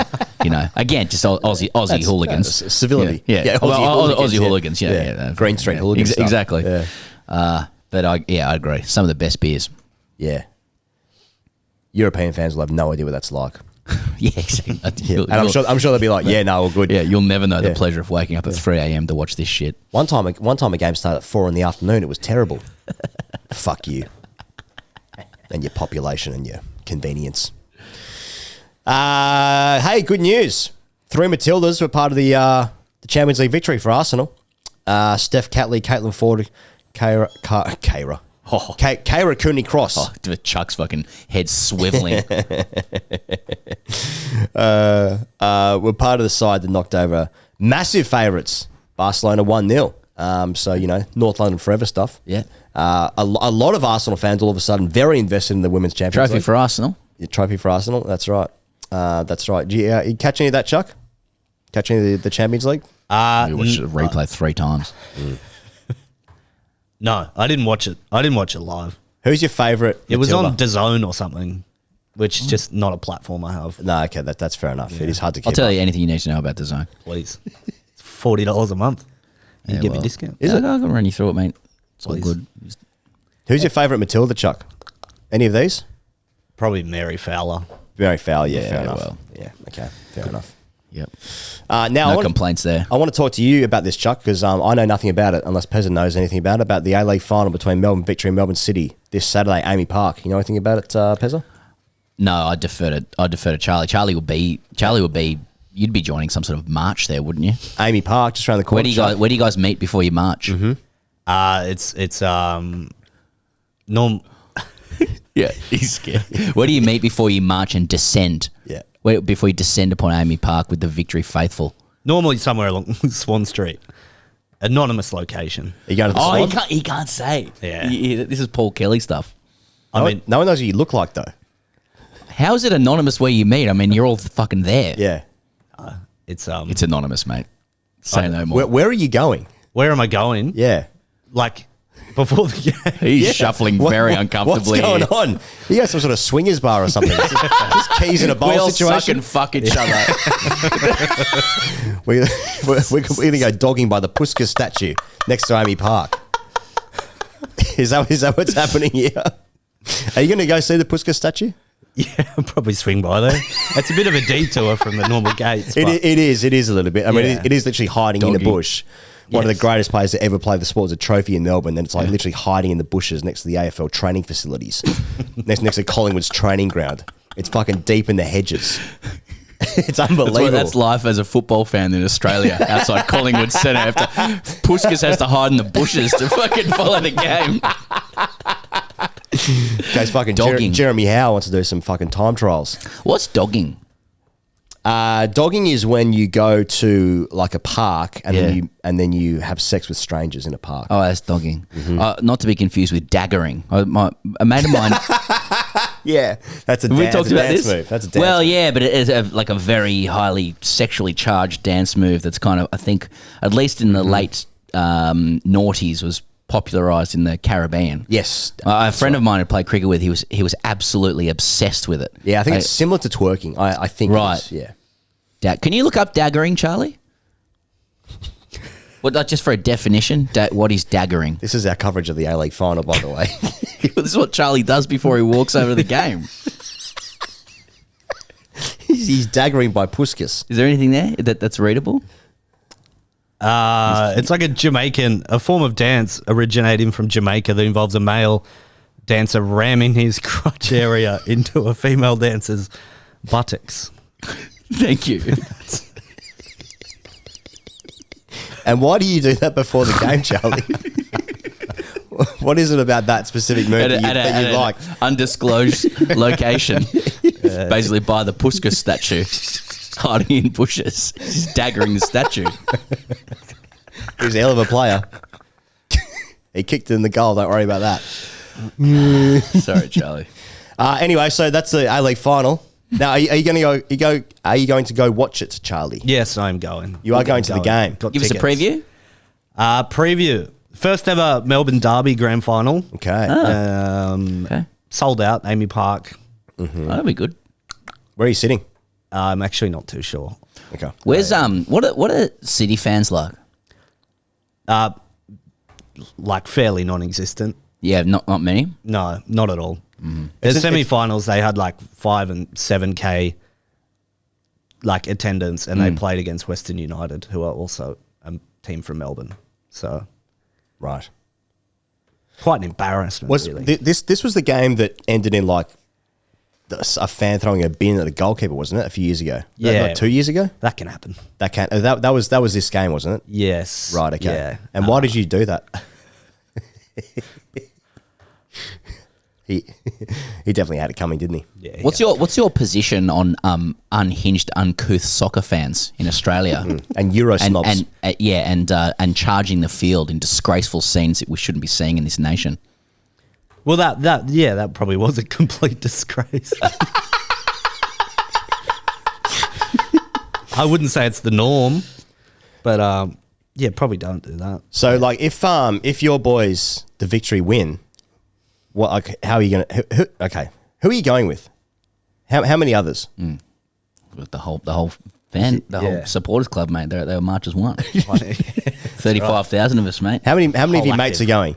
Again, just Aussie hooligans. Civility. Yeah. Aussie hooligans. Yeah. Green Street hooligans. Exactly. Yeah. But I agree. Some of the best beers. Yeah. European fans will have no idea what that's like. Yeah, exactly. And I'm sure they'll be like, all good. Yeah, you'll never know the pleasure of waking up at 3 a.m. to watch this shit. One time a game started at 4 in the afternoon. It was terrible. Fuck you. And your population and your convenience. Hey, good news. 3 Matildas were part of the Champions League victory for Arsenal. Steph Catley, Caitlin Ford, Keira Cooney Cross. Oh, Chuck's fucking head swiveling. We're part of the side that knocked over massive favourites, Barcelona 1-0. So, North London forever stuff. Yeah. A lot of Arsenal fans all of a sudden very invested in the Women's Champions League. Trophy for Arsenal. Yeah, trophy for Arsenal, that's right. Do you catch any of that, Chuck? Catch any of the Champions League? We watched the replay 3 times. No, I didn't watch it. I didn't watch it live. Who's your favourite? It was on DAZN or something, which is just not a platform I have. No, okay, that's fair enough. Yeah. It is hard to keep I'll tell up. you anything you need to know about DAZN. Please. It's $40 a month. You give me a discount. Is it? I can run you through it, mate. It's all good. Who's your favourite Matilda, Chuck? Any of these? Probably Mary Fowler. Mary Fowler, yeah, fair enough. Well. Yeah, okay, fair enough. Yep. Now no complaints there. I want to talk to you about this, Chuck, because I know nothing about it, unless Pezza knows anything about the A-League final between Melbourne Victory and Melbourne City this Saturday, Amy Park. You know anything about it, Pezza? No, I defer to Charlie. Charlie would be. You'd be joining some sort of march there, wouldn't you? Amy Park, just around the corner. Where do you guys meet before you march? Mm-hmm. It's norm. Yeah, he's scared. Where do you meet before you march and descend? Yeah. Before you descend upon Amy Park with the Victory faithful? Normally somewhere along Swan Street. Anonymous location. Are you going to the Swan? He can't say. Yeah. This is Paul Kelly stuff. I mean, no one knows what you look like, though. How is it anonymous where you meet? I mean, you're all fucking there. Yeah. It's anonymous, mate. Say no more. Where are you going? Where am I going? Yeah. Like, before the game. He's shuffling very uncomfortably. What's going on? You got some sort of swingers bar or something. Just keys in a bowl situation. We all suck and fuck each other. We're going to go dogging by the Puska statue next to Amy Park. Is that what's happening here? Are you going to go see the Puska statue? Yeah, I'll probably swing by there. It's a bit of a detour from the normal gates. It is a little bit. I mean, it is literally hiding in a bush. One of the greatest players to ever play the sport is a trophy in Melbourne, and it's like literally hiding in the bushes next to the AFL training facilities, next to Collingwood's training ground. It's fucking deep in the hedges. It's unbelievable. That's life as a football fan in Australia, outside Collingwood Centre. Puskas has to hide in the bushes to fucking follow the game. Guys, fucking dogging. Jeremy Howe wants to do some fucking time trials. What's dogging? Dogging is when you go to like a park and then you have sex with strangers in a park. Oh, that's dogging. Mm-hmm. Not to be confused with daggering. A mate of mine. Yeah, that's a dance move. That's a dance move. Yeah, but it is like a very highly sexually charged dance move. That's kind of, I think, at least in the late noughties, was popularised in the Caribbean. Yes, a friend of mine who played cricket with, he was absolutely obsessed with it. Yeah, I think it's similar to twerking. I think right. It is, yeah. Can you look up daggering, Charlie? What, like, just for a definition, what is daggering? This is our coverage of the A-League final, by the way. This is what Charlie does before he walks over the game. He's daggering by Puskas. Is there anything there that's readable? It's like a form of dance originating from Jamaica that involves a male dancer ramming his crotch area into a female dancer's buttocks. Thank you. And why do you do that before the game, Charlie? What is it about that specific move that you like? Undisclosed location. Basically by the Puskas statue. Hiding in bushes. He's daggering the statue. He's a hell of a player. He kicked in the goal. Don't worry about that. Sorry, Charlie. Anyway, so that's the A-League final. Now, are you going to go? Are you going to go watch it, Charlie? Yes, I'm going. You are going to the game. Give us a preview. Preview. First ever Melbourne Derby grand final. Okay. Okay. Sold out, Amy Park. Mm-hmm. That'll be good. Where are you sitting? I'm actually not too sure. Okay. Where's what are City fans like? Like fairly non-existent. Yeah, not many. No, not at all. The semi-finals, they had like 5 and 7K like attendance, and they played against Western United, who are also a team from Melbourne. So, right, quite an embarrassment. Really, this was the game that ended in like a fan throwing a bin at the goalkeeper, wasn't it? A few years ago. Yeah, like 2 years ago. That can happen. That was this game, wasn't it? Yes. Right. Okay. Yeah. And why did you do that? He definitely had it coming, didn't he? Yeah. What's your position on unhinged, uncouth soccer fans in Australia and Euro snobs? And charging the field in disgraceful scenes that we shouldn't be seeing in this nation. Well, that probably was a complete disgrace. I wouldn't say it's the norm, but yeah, probably don't do that. So, like, if your boys the Victory win, what? Like, how are you going to? Okay, who are you going with? How many others? With the whole fan, whole supporters club, mate. They were march as one. 35,000 of us, mate. How many of your mates are going?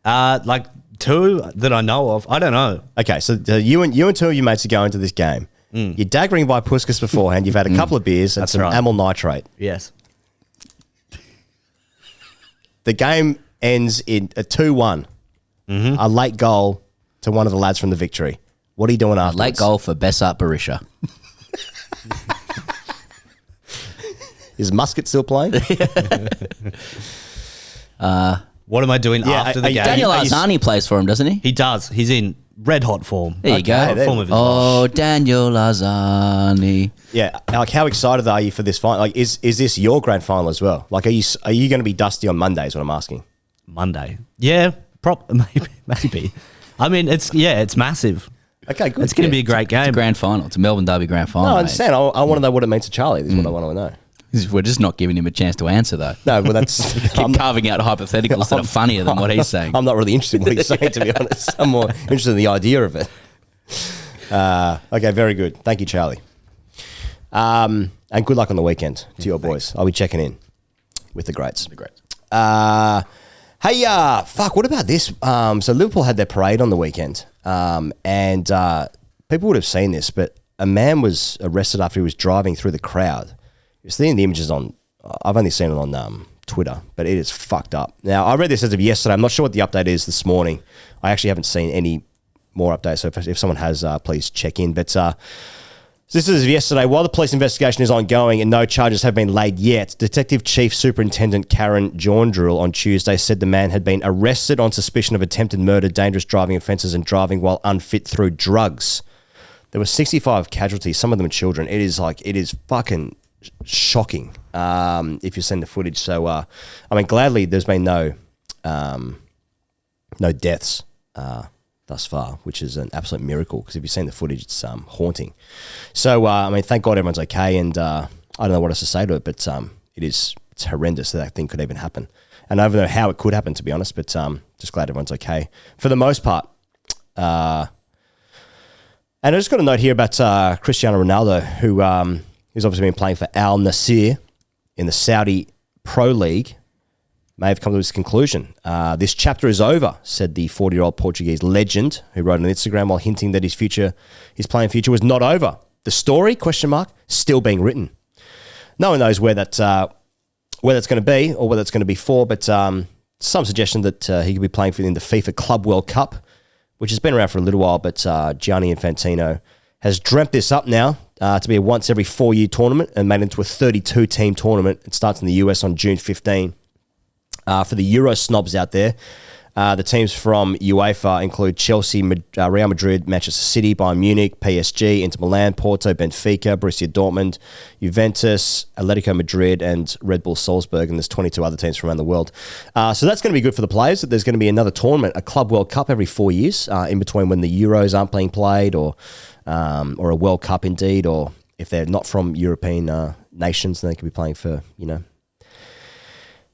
Like 2 that I know of. I don't know. Okay, so you and 2 of your mates are going to this game. You're daggering by Puskas beforehand. You've had a couple of beers and That's some right. amyl nitrate. Yes. The game ends in a 2-1. A late goal to one of the lads from the Victory. What are you doing afterwards? Late goal for Bessart Barisha. Is Muscat still playing? What am I doing after the game? Daniel Arzani plays for him, doesn't he? He does. He's in red hot form. There you go. Form of his Oh, Daniel Arzani. Yeah, like how excited are you for this final? Like, is this your grand final as well? Like, are you going to be dusty on Monday? Is what I'm asking. Monday. Yeah, maybe. I mean, it's massive. Okay, good. It's going to be a great game. It's a grand final. It's a Melbourne Derby grand final. No, I understand. I want to know what it means to Charlie. This is what I want to know. We're just not giving him a chance to answer, though. No, well, that's... Keep carving out hypotheticals that are funnier than what he's saying. I'm not really interested in what he's saying, to be honest. I'm more interested in the idea of it. Okay, very good. Thank you, Charlie. And good luck on the weekend to your boys. I'll be checking in with the greats. Hey, fuck, what about this? So Liverpool had their parade on the weekend, and people would have seen this, but a man was arrested after he was driving through the crowd. You're seeing the images on, I've only seen it on Twitter, but it is fucked up. Now, I read this as of yesterday. I'm not sure what the update is this morning. I actually haven't seen any more updates, so if someone has, please check in. But so this is yesterday. While the police investigation is ongoing and no charges have been laid yet, Detective Chief Superintendent Karen Jaundrill on Tuesday said the man had been arrested on suspicion of attempted murder, dangerous driving offences and driving while unfit through drugs. There were 65 casualties, some of them are children. It is fucking shocking if you've seen the footage. So, I mean, gladly there's been no deaths thus far, which is an absolute miracle because if you've seen the footage, it's haunting. So, I mean, thank God everyone's okay, and I don't know what else to say to it, but it's horrendous that thing could even happen. And I don't know how it could happen, to be honest, but just glad everyone's okay for the most part. And I just got a note here about Cristiano Ronaldo, who's obviously been playing for Al Nassr in the Saudi Pro League may have come to this conclusion. This chapter is over, said the 40-year-old Portuguese legend, who wrote on Instagram while hinting that his playing future was not over. The story, ? Still being written. No one knows where that's going to be or whether it's going to be for, but some suggestion that he could be playing in the FIFA Club World Cup, which has been around for a little while, but Gianni Infantino has dreamt this up now to be a once every 4-year tournament and made it into a 32-team tournament. It starts in the US on June 15. For the Euro snobs out there, the teams from UEFA include Chelsea, Real Madrid, Manchester City, Bayern Munich, PSG, Inter Milan, Porto, Benfica, Borussia Dortmund, Juventus, Atletico Madrid, and Red Bull Salzburg, and there's 22 other teams from around the world. So that's going to be good for the players. There's going to be another tournament, a Club World Cup every 4 years, in between when the Euros aren't being played, or a World Cup indeed, or if they're not from European nations, then they could be playing for,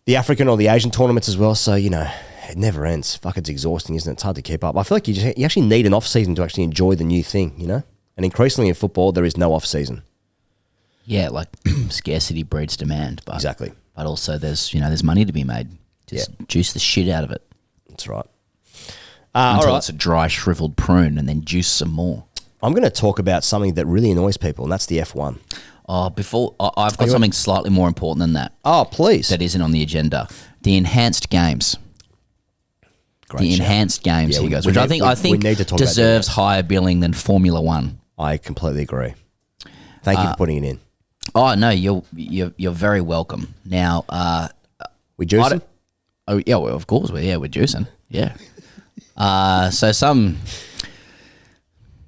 the African or the Asian tournaments as well. So, it never ends. Fuck, it's exhausting, isn't it? It's hard to keep up. I feel like you actually need an off-season to actually enjoy the new thing, And increasingly in football, there is no off-season. Yeah, like scarcity breeds demand. But, exactly. But also there's money to be made. Just juice the shit out of it. That's right. Until it's a dry, shriveled prune, and then juice some more. I'm going to talk about something that really annoys people, and that's the F1. I've got something slightly more important than that. Oh, please. That isn't on the agenda. The enhanced games. Enhanced games, he goes, which I think deserves higher billing than Formula One. I completely agree. Thank you for putting it in. Oh no, you're very welcome. Now, we juicing? Oh yeah, well, of course we're juicing. Yeah. So some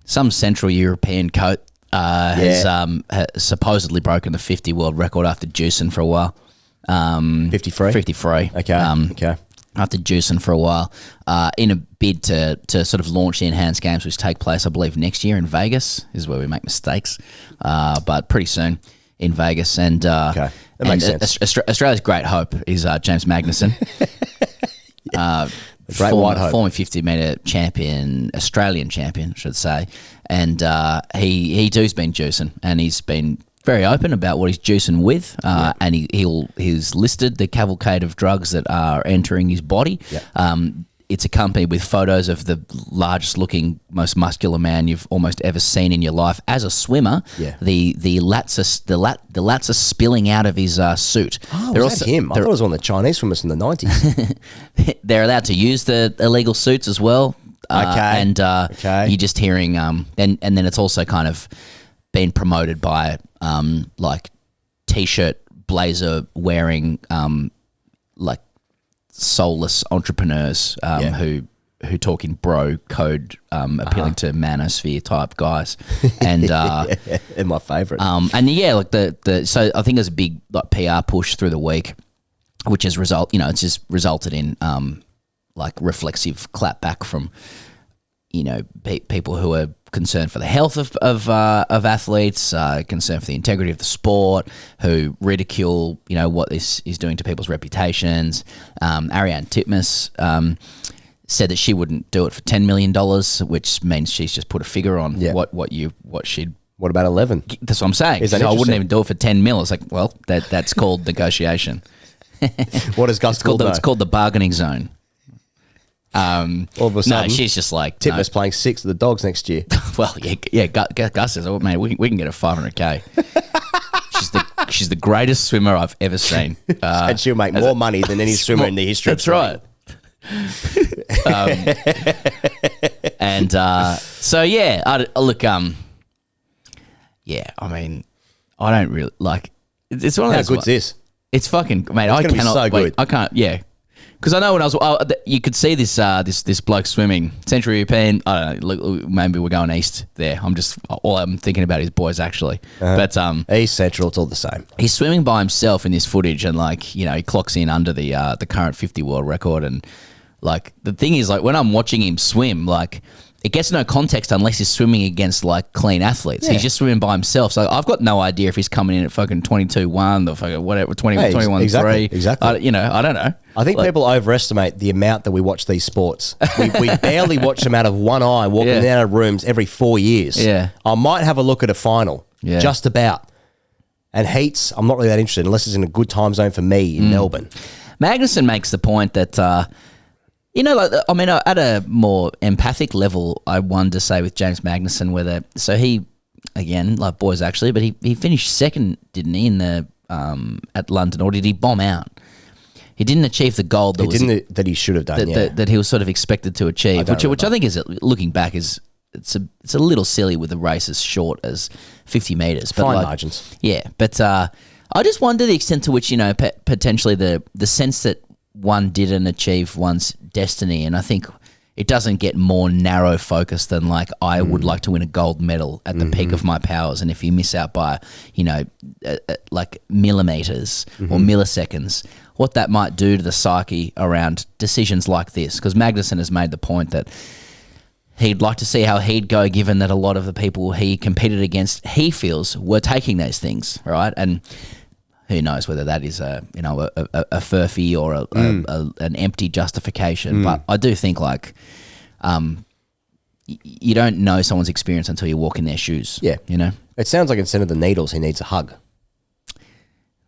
Central European coat has supposedly broken the 50 world record after juicing for a while. 53? 53. Okay. Okay. After juicing for a while, in a bid to sort of launch the enhanced games, which take place, I believe, next year in Vegas. This is where we make mistakes, but pretty soon in Vegas. And that makes sense. Australia's great hope is James Magnussen. Great white hope. Former 50-metre champion, Australian champion, I should say. And he too's been juicing, and he's been very open about what he's juicing with, and he's listed the cavalcade of drugs that are entering his body. It's accompanied with photos of the largest looking, most muscular man you've almost ever seen in your life as a swimmer. The lats are spilling out of his suit. Oh, was that him? I thought it was one of the Chinese swimmers from the 90s. They're allowed to use the illegal suits as well. And you're just hearing, and then it's also kind of been promoted by like t-shirt blazer wearing like soulless entrepreneurs who talk in bro code, appealing to manosphere type guys, and they're my favourite. So I think there's a big like PR push through the week, which has it's just resulted in like reflexive clapback from people who are concerned for the health of athletes, concerned for the integrity of the sport, who ridicule what this is doing to people's reputations. Ariane Titmus said that she wouldn't do it for $10 million, which means she's just put a figure on what she'd. What about 11? That's what I'm saying. So I wouldn't even do it for 10 mil. It's like, well, that's called negotiation. What does Gus called? It's called the bargaining zone. All of a sudden, no, she's just like Titmus playing 6 of the Dogs next year. Well, Gus says, "Oh man, we can get a $500K." she's the greatest swimmer I've ever seen, and she'll make more money than any swimmer in the history. That's right. I mean, I don't really like. It's one of those. How good's this? It's fucking mate. I cannot. Be so good. I can't. Yeah. Because I know when I was, you could see this bloke swimming, Central European. I don't know. Look, maybe we're going east there. All I'm thinking about is boys actually. But East Central, it's all the same. He's swimming by himself in this footage, and he clocks in under the current 50 world record. And like the thing is, like when I'm watching him swim, like it gets no context unless he's swimming against like clean athletes. He's just swimming by himself. So I've got no idea if he's coming in at fucking 22-1 or fucking whatever, 21-3. Exactly. I don't know. I think people overestimate the amount that we watch these sports. We barely watch them out of one eye, walking out of rooms every 4 years. Yeah. I might have a look at a final, just about. And heats, I'm not really that interested unless it's in a good time zone for me in Melbourne. Magnussen makes the point that, at a more empathic level, I wanted to say with James Magnussen he, again, like boys actually, but he finished second, didn't he, in the at London, or did he bomb out? He didn't achieve the goal that he should have done, that he was sort of expected to achieve, which I think is, looking back, is it's a little silly with the race as short as 50 metres. Fine margins. Yeah, but I just wonder the extent to which, potentially the sense that one didn't achieve one's destiny, and I think it doesn't get more narrow focused than like I would like to win a gold medal at the peak of my powers, and if you miss out by like millimeters or milliseconds, what that might do to the psyche around decisions like this. Because Magnussen has made the point that he'd like to see how he'd go, given that a lot of the people he competed against, he feels, were taking those things, right? And who knows whether that is a furphy or an empty justification. But I do think you don't know someone's experience until you walk in their shoes. Yeah. It sounds like instead of the needles, he needs a hug.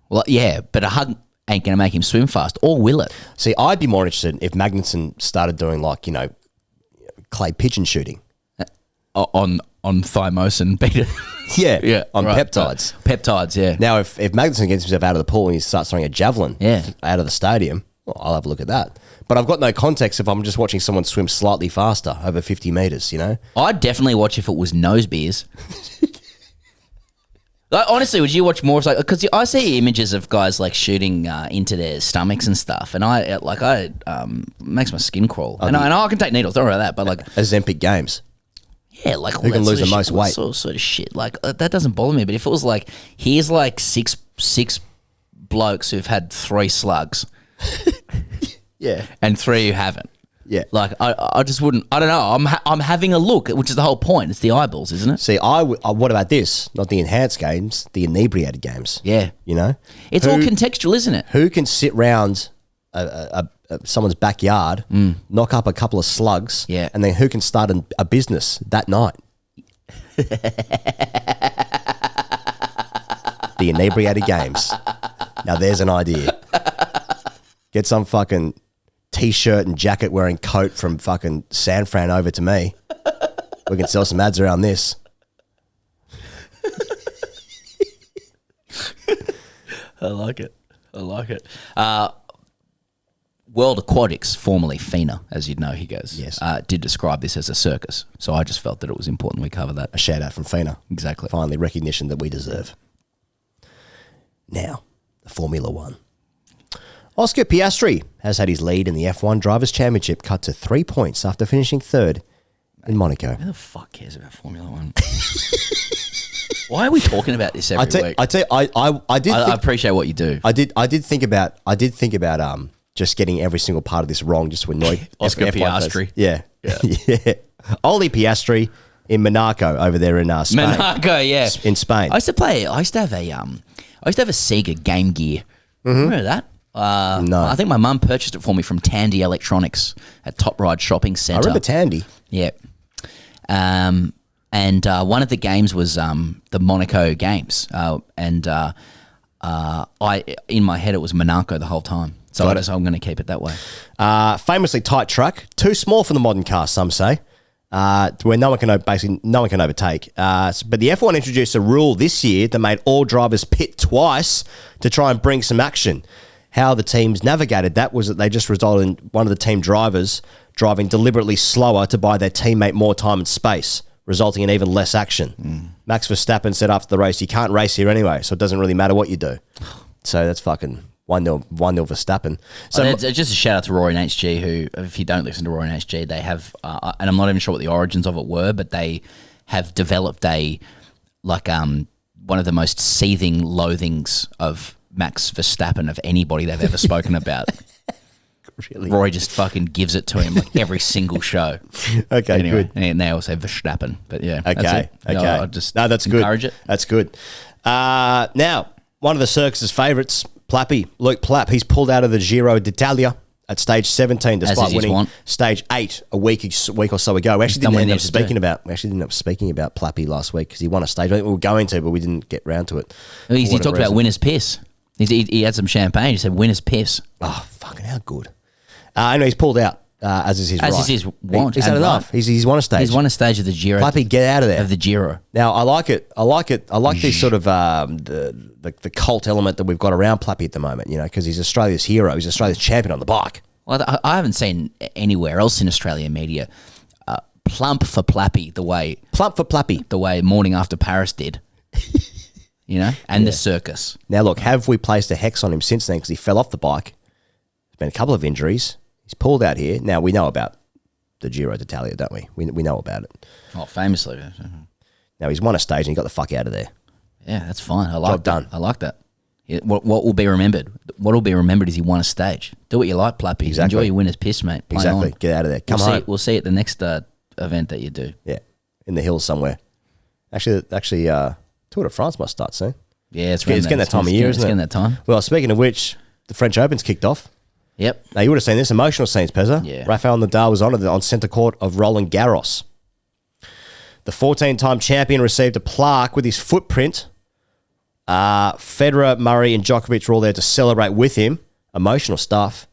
Well, yeah, but a hug ain't going to make him swim fast, or will it? See, I'd be more interested if Magnussen started doing clay pigeon shooting. On thymosin beta. Yeah, on peptides. Peptides, yeah. Now, if Magnussen gets himself out of the pool and he starts throwing a javelin out of the stadium, well, I'll have a look at that. But I've got no context if I'm just watching someone swim slightly faster over 50 metres, I'd definitely watch if it was nose beers. Like, honestly, would you watch more? Because I see images of guys like shooting into their stomachs and stuff, and it makes my skin crawl. And I can take needles, don't worry about that. But Ozempic games. Yeah, like who can lose the most weight? Sort of shit. Like that doesn't bother me. But if it was like, here's like six blokes who've had 3 slugs, yeah, and 3 who haven't. Yeah, like I just wouldn't. I don't know. I'm having a look, which is the whole point. It's the eyeballs, isn't it? See, what about this? Not the enhanced games, the inebriated games. Yeah, it's all contextual, isn't it? Who can sit round someone's backyard, knock up a couple of slugs, and then who can start a business that night? The inebriated games. Now there's an idea. Get some fucking T-shirt and jacket wearing coat from fucking San Fran over to me. We can sell some ads around this. I like it. World Aquatics, formerly FINA, as you'd know, he goes, did describe this as a circus. So I just felt that it was important we cover that. A shout out from FINA. Exactly. Finally, recognition that we deserve. Now, the Formula One. Oscar Piastri has had his lead in the F1 Drivers' Championship cut to 3 points after finishing third in Monaco. Who the fuck cares about Formula One? Why are we talking about this every week? I appreciate what you do. I did think about just getting every single part of this wrong just to annoy Oscar F1 Piastri. Yeah. Oli Piastri in Monaco over there in Spain. Monaco, yeah. In Spain. I used to have a Sega Game Gear. Remember that? No. I think my mum purchased it for me from Tandy Electronics at Top Ride Shopping Centre. I remember Tandy. Yeah. And one of the games was the Monaco games. In my head, it was Monaco the whole time. So I'm going to keep it that way. Famously tight track. Too small for the modern car, some say. Where no one can overtake. But the F1 introduced a rule this year that made all drivers pit twice to try and bring some action. How the teams navigated that was that they just resulted in one of the team drivers driving deliberately slower to buy their teammate more time and space, resulting in even less action. Max Verstappen said after the race, you can't race here anyway, so it doesn't really matter what you do. So that's fucking 1-0 Verstappen. So it's just a shout out to Rory and HG, who, if you don't listen to Rory and HG, they have, and I'm not even sure what the origins of it were, but they have developed one of the most seething loathings of Max Verstappen of anybody they've ever spoken about. Really? Rory just fucking gives it to him like every single show. Okay, anyway, good. And they all say Verstappen, but yeah. Okay, that's it. No, that's good. Encourage it. That's good. Now, one of the circus's favourites, Luke Plapp, he's pulled out of the Giro d'Italia at stage 17, despite winning stage 8 a week or so ago. We actually didn't end up speaking about Plappy last week because he won a stage. I think we were going to, but we didn't get round to it. He talked about winner's piss. He had some champagne. He said winner's piss. Oh, fucking how good. Anyway, he's pulled out. As is his right. As is his want. He's had enough. He's won a stage. He's won a stage of the Giro. Plappy, get out of there. Of the Giro. Now, I like it. I like this sort of the cult element that we've got around Plappy at the moment, you know, because he's Australia's hero. He's Australia's champion on the bike. Well, I haven't seen anywhere else in Australian media plump for Plappy the way Morning After Paris did. You know, and the circus. Now, look, have we placed a hex on him since then because he fell off the bike? There's been a couple of injuries. He's pulled out here. Now, we know about the Giro d'Italia, don't we? We know about it. Oh, famously. Now, he's won a stage and he got the fuck out of there. Yeah, that's fine. I like Job that. done. I like that. Yeah, what will be remembered? What will be remembered is he won a stage. Do what you like, Plappy. Exactly. Enjoy your winner's piss, mate. Play Exactly. on. Get out of there. Come home. We'll see it the next event that you do. Yeah, in the hills somewhere. Actually, Tour de France must start soon. Yeah, it's getting that time of year, isn't it? It's getting that time. Well, speaking of which, the French Open's kicked off. Yep. Now, you would have seen this. Emotional scenes, Pezza. Yeah. Rafael Nadal was honoured on centre court of Roland Garros. The 14-time champion received a plaque with his footprint. Federer, Murray and Djokovic were all there to celebrate with him. Emotional stuff.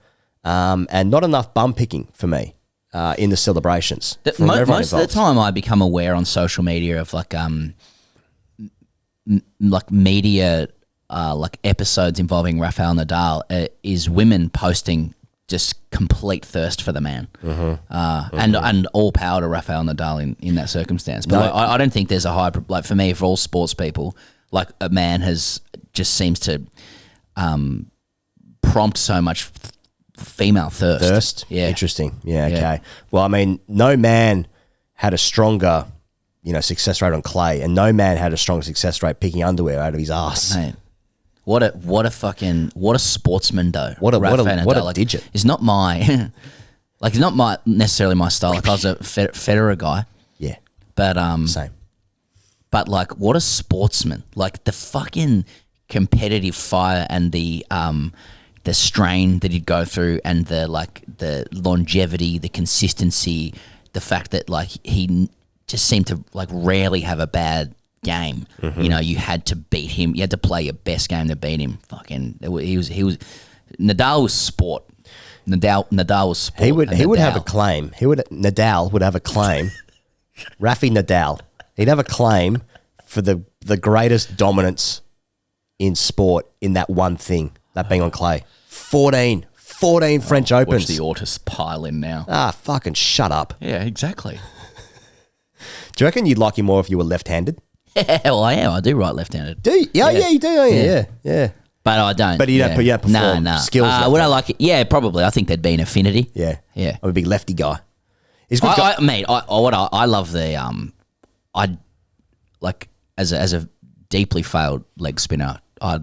And not enough bum picking for me in the celebrations. Most of the time I become aware on social media of like media like episodes involving Rafael Nadal is women posting just complete thirst for the man. And all power to Rafael Nadal in that circumstance. But No. I don't think there's a high, like for me, for all sports people, like a man just seems to prompt so much female thirst. Yeah. Interesting. Yeah, okay. Well, I mean, no man had a stronger, success rate on clay, and no man had a stronger success rate picking underwear out of his ass. Mate. What a sportsman though. What a like, digit. It's not my like it's not necessarily my style. Like I was a Federer guy. Yeah. But same. But like what a sportsman. Like the fucking competitive fire and the strain that he'd go through and the longevity, the consistency, the fact that like he just seemed to like rarely have a bad game. You had to beat him. You had to play your best game to beat him. Fucking, he was. Nadal was sport. Nadal was sport. He would have a claim. Nadal would have a claim. Rafi Nadal. He'd have a claim for the greatest dominance in sport in that one thing, that being on clay. 14 French Opens. Watch the autists pile in now. Fucking shut up. Yeah, exactly. Do you reckon you'd like him more if you were left-handed? Yeah, well, I am. I do write left-handed. Do you? Yeah, you do, don't you? Yeah. But I don't. But you don't perform skills would I like it? Yeah, probably. I think there'd be an affinity. Yeah. Yeah. I'm a big lefty guy. He's good I love the I like as a deeply failed leg spinner. I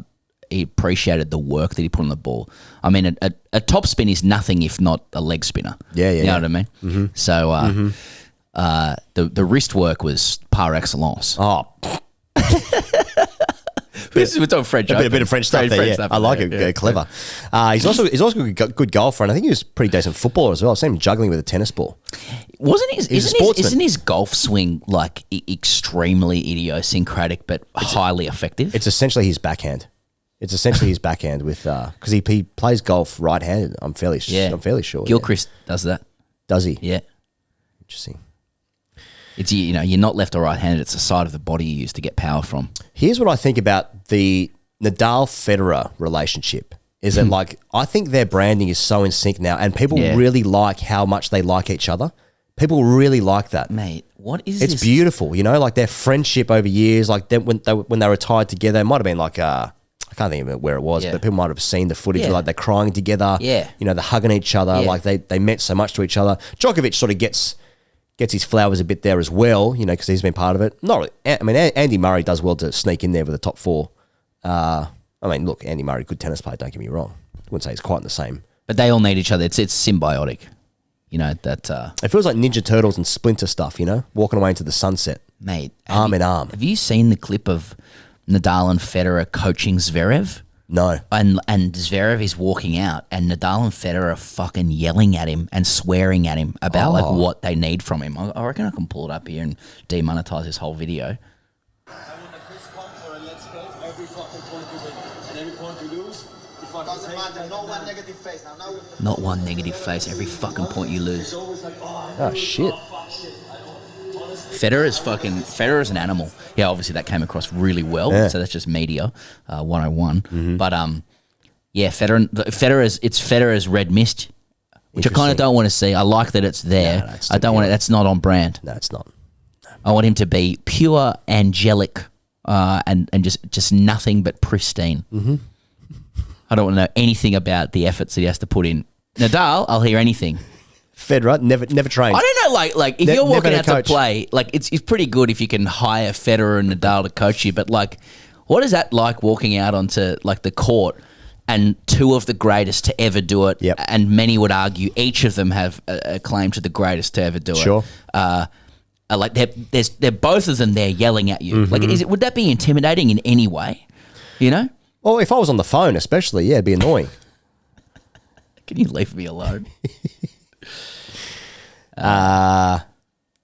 appreciated the work that he put on the ball. I mean, a top spin is nothing if not a leg spinner. Yeah. You know what I mean? Mm-hmm. So the wrist work was par excellence. Oh. We're talking French. A bit of French stuff there, yeah. I like it. Yeah. Clever. He's also a good golfer, and I think he was a pretty decent footballer as well. I've seen him juggling with a tennis ball. Isn't his golf swing like extremely idiosyncratic but highly effective? It's essentially his backhand. With because he plays golf right-handed. I'm fairly sure. Gilchrist does that. Does he? Yeah. Interesting. It's you're not left or right-handed. It's the side of the body you use to get power from. Here's what I think about the Nadal-Federer relationship. Is that like I think their branding is so in sync now, and people really like how much they like each other. People really like that, mate. What is it's this? beautiful, like their friendship over years. Like when they were tied together, it might have been like I can't think of where it was, but people might have seen the footage where like they're crying together. Yeah, they're hugging each other. Like they meant so much to each other. Djokovic sort of gets his flowers a bit there as well, because he's been part of it. Not really. I mean, Andy Murray does well to sneak in there with the top four. I mean, look, Andy Murray, good tennis player, don't get me wrong. I wouldn't say he's quite the same. But they all need each other. It's symbiotic. That... It feels like Ninja Turtles and Splinter stuff, walking away into the sunset. Mate. Arm in arm. Have you seen the clip of Nadal and Federer coaching Zverev? No. And Zverev is walking out, and Nadal and Federer are fucking yelling at him and swearing at him about like what they need from him. I reckon I can pull it up here and demonetize this whole video. Not one negative face. Every fucking point you lose. Oh shit. Federer's an animal. Yeah, obviously that came across really well. Yeah. So that's just media 101. But yeah, Federer's red mist, which I kind of don't want to see. I like that it's there. No, I don't want it. That's not on brand. No, it's not. I want him to be pure angelic and just nothing but pristine. Mm-hmm. I don't want to know anything about the efforts that he has to put in. Nadal, I'll hear anything. Federer never trained. I don't know, like if you're walking out to play, like it's pretty good if you can hire Federer and Nadal to coach you, but like, what is that like walking out onto like the court and two of the greatest to ever do it, and many would argue each of them have a claim to the greatest to ever do it. Sure. Like they're both of them there yelling at you. Mhm. Like, would that be intimidating in any way? You know? Well, if I was on the phone, especially, yeah, it'd be annoying. Can you leave me alone?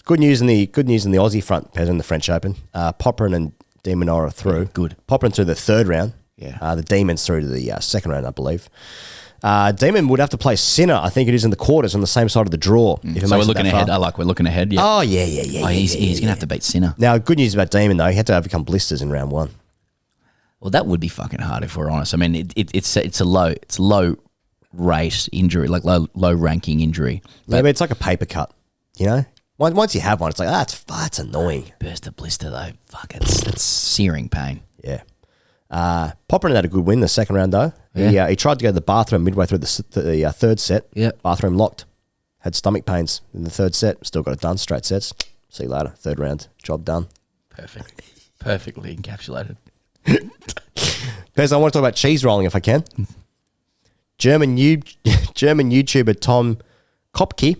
Good news in the Aussie front, Pez, in the French Open. Popperin and De Minaur are through. Yeah, good. Popperin through the third round. Yeah. The Demons through to the second round, I believe. Demon would have to play Sinner, I think it is, in the quarters on the same side of the draw. If it So we're makes it looking that ahead. far. We're looking ahead. Yeah. Oh, yeah. He's going to have to beat Sinner. Now, good news about Demon, though. He had to overcome blisters in round one. Well, that would be fucking hard if we're honest. I mean, it's a low rate injury, like low ranking injury. But it's like a paper cut, you know? Once you have one, it's like, that's annoying. Burst of blister, though. Fuck, it's searing pain. Yeah. Popperin had a good win the second round, though. Yeah. He tried to go to the bathroom midway through the third set. Yeah. Bathroom locked. Had stomach pains in the third set. Still got it done. Straight sets. See you later. Third round. Job done. Perfect. Perfectly encapsulated. Pez, I want to talk about cheese rolling if I can. German YouTuber Tom Kopke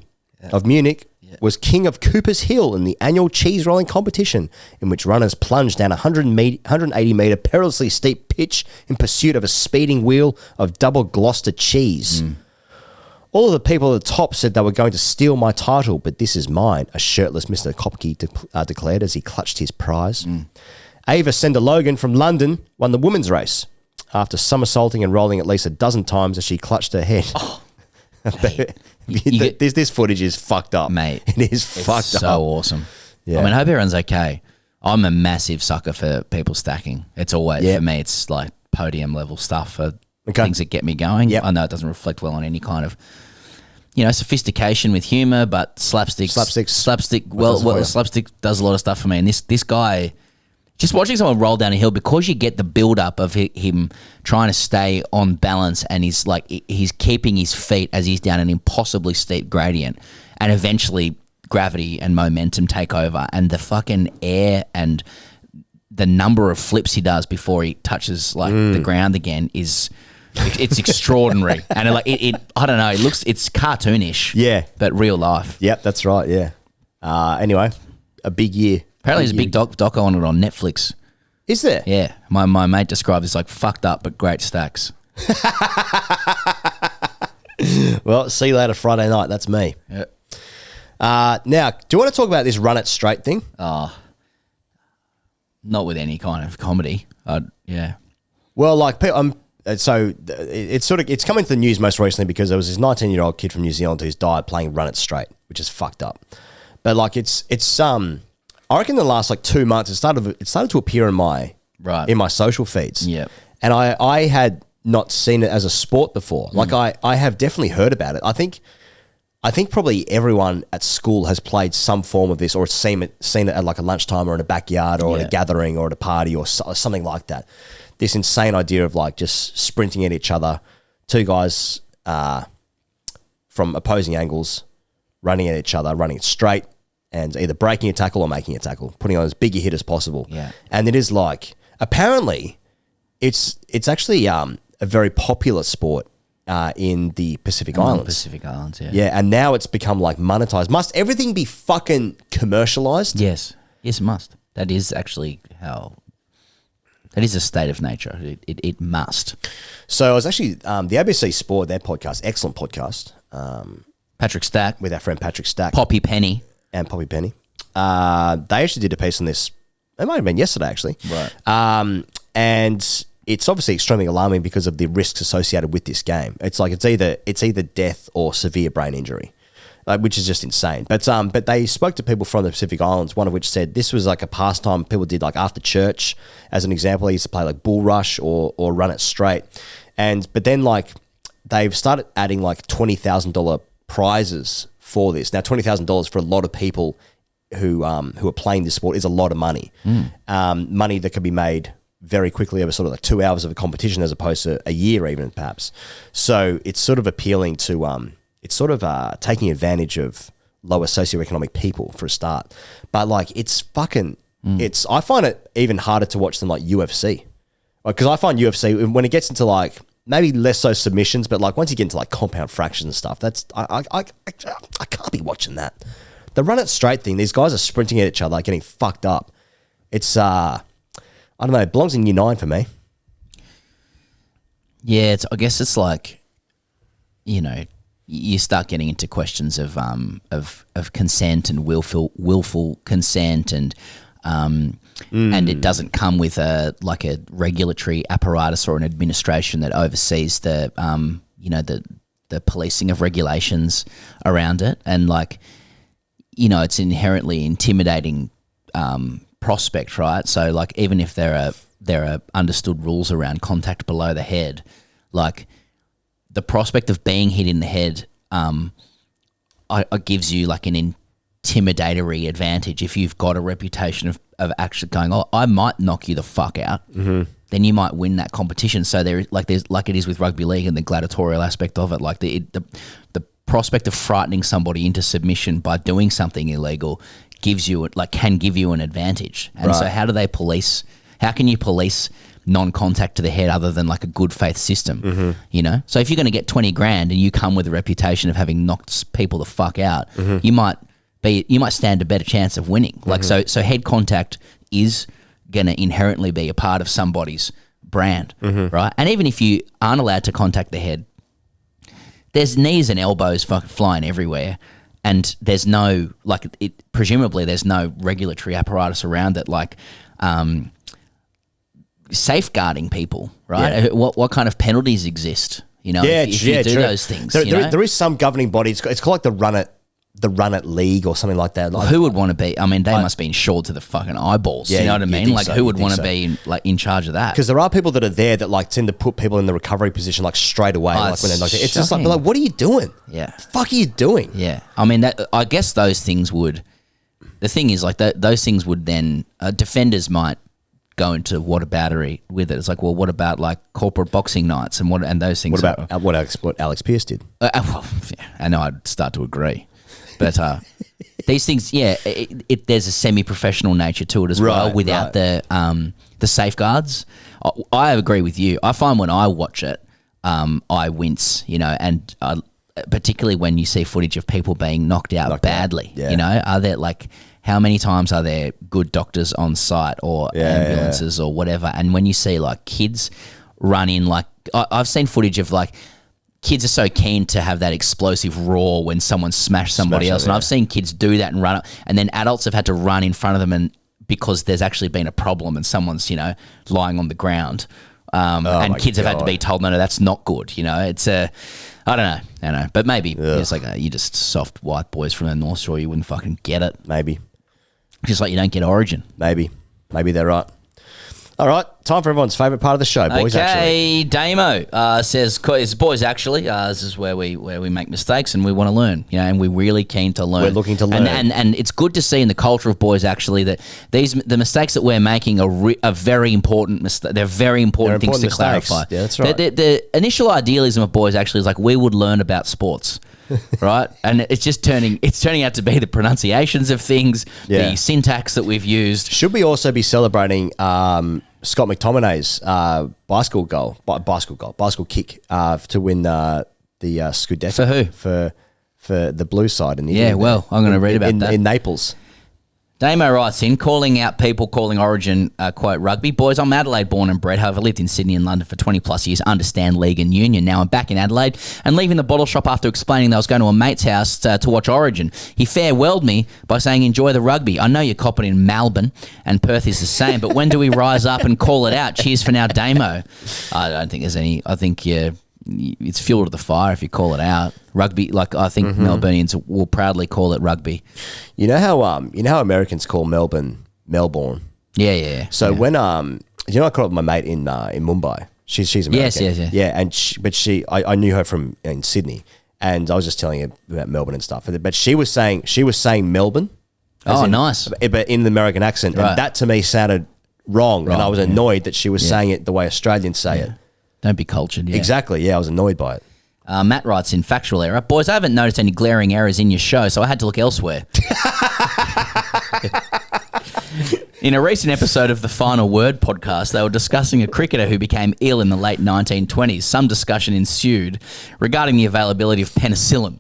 of Munich was king of Cooper's Hill in the annual cheese rolling competition, in which runners plunged down a 180 metre perilously steep pitch in pursuit of a speeding wheel of double Gloucester cheese. All of the people at the top said they were going to steal my title, but this is mine, a shirtless Mr. Kopke declared as he clutched his prize. Ava Sender-Logan from London won the women's race after somersaulting and rolling at least a dozen times as she clutched her head. This footage is fucked up, mate. It is fucked up. So awesome. Yeah. I mean, I hope everyone's okay. I'm a massive sucker for people stacking. It's always, for me, it's like podium level stuff for things that get me going. I know it doesn't reflect well on any kind of, sophistication with humor, but slapstick. Well, slapstick does a lot of stuff for me. And this guy, just watching someone roll down a hill, because you get the build up of him trying to stay on balance, and he's keeping his feet as he's down an impossibly steep gradient, and eventually gravity and momentum take over, and the fucking air and the number of flips he does before he touches the ground again is it's extraordinary. And I don't know, it's cartoonish, but real life. Yep, that's right. Yeah. Anyway, a big year. Apparently, there's a big doco on it on Netflix. Is there? Yeah. My mate described this like fucked up but great stacks. Well, see you later Friday night. That's me. Yeah. Now, do you want to talk about this run it straight thing? Not with any kind of comedy. Yeah. Well, like, so it's come into the news most recently because there was this 19-year-old kid from New Zealand who's died playing run it straight, which is fucked up. But like, it's I reckon in the last 2 months it started to appear in my social feeds. Yeah. And I had not seen it as a sport before. Like I have definitely heard about it. I think probably everyone at school has played some form of this, or seen it at like a lunchtime or in a backyard or at a gathering or at a party or something like that. This insane idea of like just sprinting at each other, two guys from opposing angles, running at each other, running it straight, and either breaking a tackle or making a tackle, putting on as big a hit as possible. Yeah. And it is like, apparently, it's actually a very popular sport in the Pacific Islands. Pacific Islands, yeah. Yeah, and now it's become like monetized. Must everything be fucking commercialized? Yes. Yes, it must. That is actually how That is a state of nature. It must. So I was actually the ABC Sport, their podcast, excellent podcast. Patrick Stack with our friend Patrick Stack, Poppy Penny. They actually did a piece on this. It might have been yesterday, actually. Right. And it's obviously extremely alarming because of the risks associated with this game. It's like it's either death or severe brain injury, which is just insane. But they spoke to people from the Pacific Islands, one of which said this was like a pastime people did like after church. As an example, they used to play like bull rush or run it straight. But then like they've started adding like $20,000 prizes for this. Now $20,000 for a lot of people who are playing this sport is a lot of money. Money that can be made very quickly over sort of like 2 hours of a competition as opposed to a year even perhaps. So it's sort of appealing to taking advantage of lower socioeconomic people for a start. But like it's fucking I find it even harder to watch than like UFC. Because I find UFC when it gets into like maybe less so submissions, but like once you get into like compound fractions and stuff, that's I can't be watching that. The run it straight thing, these guys are sprinting at each other, like getting fucked up. It's I don't know, it belongs in Year 9 for me. Yeah, I guess it's like, you know, you start getting into questions of consent and willful consent and it doesn't come with a regulatory apparatus or an administration that oversees the policing of regulations around it, and like, you know, it's inherently intimidating prospect, right? So like even if there are understood rules around contact below the head, like the prospect of being hit in the head gives you like an intimidatory advantage. If you've got a reputation of actually going, oh, I might knock you the fuck out, then you might win that competition. So there's like it is with rugby league and the gladiatorial aspect of it, like the prospect of frightening somebody into submission by doing something illegal can give you an advantage. And so how can you police non-contact to the head other than like a good faith system, you know? So if you're going to get 20 grand and you come with a reputation of having knocked people the fuck out, you might stand a better chance of winning. Like so head contact is going to inherently be a part of somebody's brand, right? And even if you aren't allowed to contact the head, there's knees and elbows flying everywhere, and there's no presumably there's no regulatory apparatus around it, like safeguarding people, right? Yeah. What kind of penalties exist? You know, if you do those things. There is some governing body. It's called like the Run It League or something like that. Like, who would want to be? I mean, they must be insured to the fucking eyeballs. Yeah, you know what I mean? Like, who would want to so. be in charge of that? Because there are people that are there that like tend to put people in the recovery position like straight away. Like when they're like, it's just like, what are you doing? Yeah, the fuck are you doing? Yeah, I mean, I guess those things would. The thing is, like, those things would then defenders might go into whataboutery with it. It's like, well, what about like corporate boxing nights and those things? What about what Alex Pearce did? Well, yeah, I know I'd start to agree. But these things, there's a semi-professional nature to it as well, without the safeguards. I agree with you. I find when I watch it, I wince, you know, and particularly when you see footage of people being knocked out badly. Yeah. You know, are there like how many times are there good doctors on site or ambulances or whatever? And when you see like kids run in, like I've seen footage of like. Kids are so keen to have that explosive roar when someone smashed somebody else. And I've seen kids do that and run up, and then adults have had to run in front of them and because there's actually been a problem and someone's, you know, lying on the ground. And kids have had to be told, no, that's not good. You know, it's I don't know. But maybe it's like, you just soft white boys from the North Shore, you wouldn't fucking get it. Maybe. Just like you don't get Origin. Maybe they're right. All right, time for everyone's favourite part of the show, boys. Okay, Damo says, "It's boys actually. This is where we make mistakes and we want to learn, you know, and we're really keen to learn. We're looking to learn, and it's good to see in the culture of boys actually that the mistakes that we're making are very important. They're very important things to clarify. Yeah, that's right. The initial idealism of boys actually is like we would learn about sports." Right, and it's just turning out to be the pronunciations of things, the syntax that we've used. Should we also be celebrating Scott McTominay's bicycle kick to win the Scudetto for who? For the blue side in the I'm going to read about that in Naples. Damo writes in, calling out people calling Origin, quote, rugby. Boys, I'm Adelaide born and bred, however, lived in Sydney and London for 20 plus years, understand league and union. Now I'm back in Adelaide and leaving the bottle shop after explaining that I was going to a mate's house to watch Origin. He farewelled me by saying, enjoy the rugby. I know you're copping in Melbourne and Perth is the same, but when do we rise up and call it out? Cheers for now, Damo. I don't think there's any, I think, it's fuel to the fire if you call it out. Rugby, like I think Melburnians will proudly call it rugby. You know how Americans call Melbourne Melbourne. Yeah. So when I caught up with my mate in Mumbai. She's American. Yes. Yeah, and I knew her from in Sydney, and I was just telling her about Melbourne and stuff. But she was saying Melbourne. Nice. But in the American accent, Right. and that to me sounded wrong, and I was annoyed that she was saying it the way Australians say it. Don't be cultured. Yeah. Exactly. Yeah, I was annoyed by it. Matt writes in, factual error. Boys, I haven't noticed any glaring errors in your show, so I had to look elsewhere. In a recent episode of the Final Word podcast, they were discussing a cricketer who became ill in the late 1920s. Some discussion ensued regarding the availability of penicillin.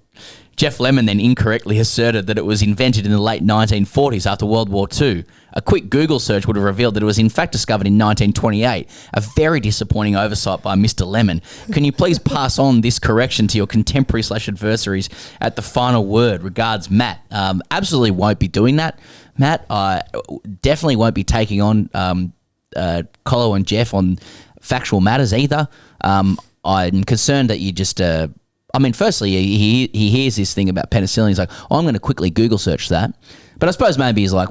Jeff Lemon then incorrectly asserted that it was invented in the late 1940s after World War II. A quick Google search would have revealed that it was in fact discovered in 1928. A very disappointing oversight by Mr. Lemon. Can you please pass on this correction to your contemporary/adversaries at the Final Word? Regards, Matt. Absolutely won't be doing that, Matt. I definitely won't be taking on Colo and Jeff on factual matters either. I'm concerned that you just... firstly, he hears this thing about penicillin. He's like, I'm going to quickly Google search that. But I suppose maybe he's like,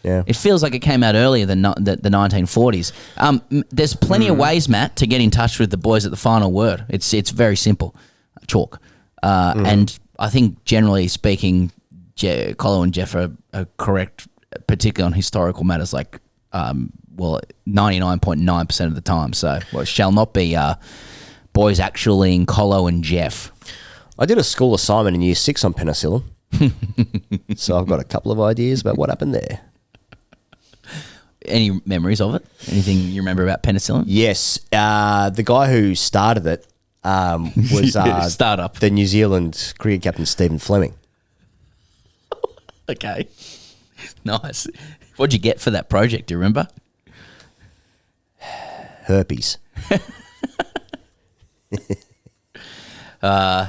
it feels like it came out earlier than the 1940s. There's plenty of ways, Matt, to get in touch with the boys at the Final Word. It's very simple. Chalk. And I think, generally speaking, Colo and Jeff are correct, particularly on historical matters, 99.9% of the time. So it shall not be boys actually in Colo and Jeff. I did a school assignment in year 6 on penicillin. So I've got a couple of ideas about what happened there. Any memories of it? Anything you remember about penicillin? Yes. The guy who started it was Startup. the New Zealand cricket captain, Stephen Fleming. Okay. Nice. What'd you get for that project? Do you remember? Herpes.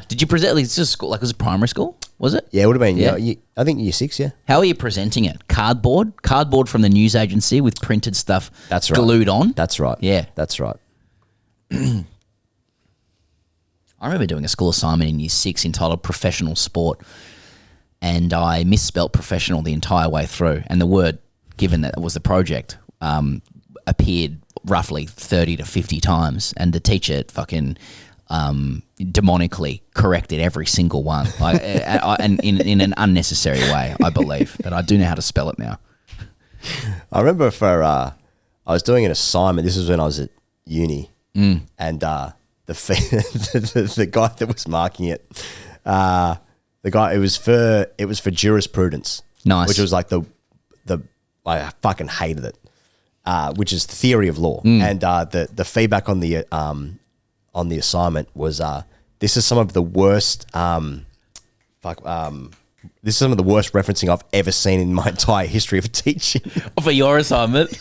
Did you present this is school? Like, was it primary school? Was it? Yeah, it would have been. Yeah, I think year 6. Yeah. How are you presenting it? Cardboard from the news agency with printed stuff. That's right. Glued on. That's right. Yeah, that's right. I remember doing a school assignment in year 6 entitled "Professional Sport," and I misspelt "professional" the entire way through. And the word, given that it was the project, appeared roughly 30 to 50 times, and the teacher fucking demonically corrected every single one, and in an unnecessary way, I believe. But I do know how to spell it now. I remember I was doing an assignment. This was when I was at uni, and the guy that was marking it, it was for jurisprudence. Nice. Which was like the I fucking hated it. Which is theory of law, and the feedback on the assignment was this is some of the worst this is some of the worst referencing I've ever seen in my entire history of teaching. For your assignment.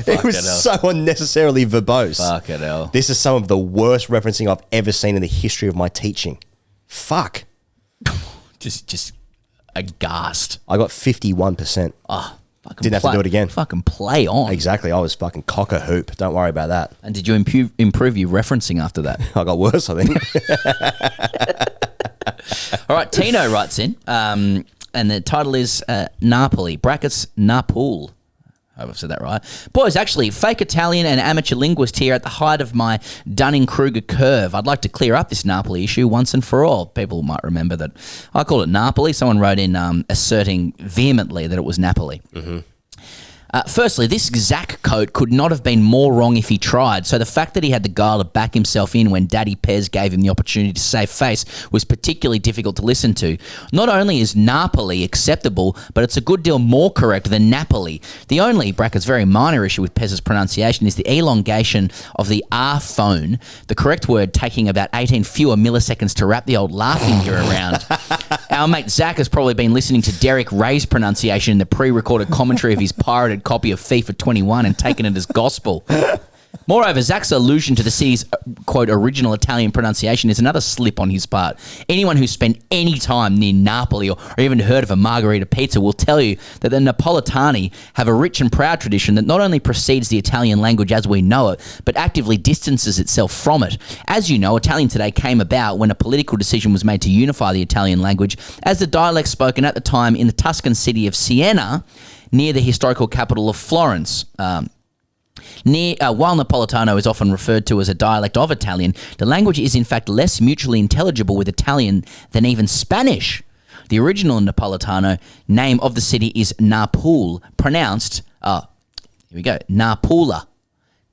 It was so unnecessarily verbose. Fucking hell. This is some of the worst referencing I've ever seen in the history of my teaching. Fuck. Just aghast. I got 51%. Oh, fucking didn't have to do it again. Fucking play on. Exactly. I was fucking cock a hoop. Don't worry about that. And did you improve your referencing after that? I got worse, I think. All right, Tino writes in, and the title is Napoli, brackets Napul. I hope I've said that right. Boys, actually, fake Italian and amateur linguist here at the height of my Dunning-Kruger curve. I'd like to clear up this Napoli issue once and for all. People might remember that I call it Napoli. Someone wrote in asserting vehemently that it was Napoli. Mm-hmm. Firstly, this Zach coat could not have been more wrong if he tried, so the fact that he had the guile to back himself in when Daddy Pez gave him the opportunity to save face was particularly difficult to listen to. Not only is Napoli acceptable, but it's a good deal more correct than Napoli. The only, brackets, very minor issue with Pez's pronunciation is the elongation of the R phone, the correct word taking about 18 fewer milliseconds to wrap the old laughing gear around. Our mate Zach has probably been listening to Derek Ray's pronunciation in the pre-recorded commentary of his pirated copy of FIFA 21 and taken it as gospel. Moreover, Zach's allusion to the city's, quote, original Italian pronunciation is another slip on his part. Anyone who's spent any time near Napoli or even heard of a margherita pizza will tell you that the Napolitani have a rich and proud tradition that not only precedes the Italian language as we know it, but actively distances itself from it. As you know, Italian Today came about when a political decision was made to unify the Italian language as the dialect spoken at the time in the Tuscan city of Siena, near the historical capital of Florence. While Napolitano is often referred to as a dialect of Italian, the language is in fact less mutually intelligible with Italian than even Spanish. The original Napolitano name of the city is Napul, pronounced, here we go, Napula.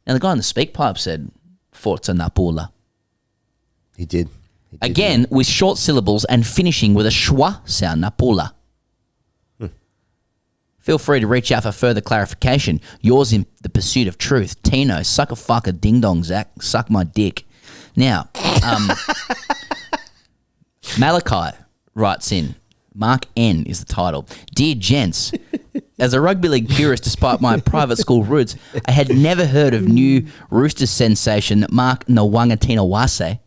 Now the guy on the Speakpipe said Forza Napula. He did. Again, with short syllables and finishing with a schwa sound, Napula. Feel free to reach out for further clarification. Yours in the pursuit of truth. Tino, suck a fucker ding dong, Zach. Suck my dick. Now, Malachi writes in, Mark N is the title. Dear gents, as a rugby league purist despite my private school roots, I had never heard of new Roosters sensation Mark Nwangatinawase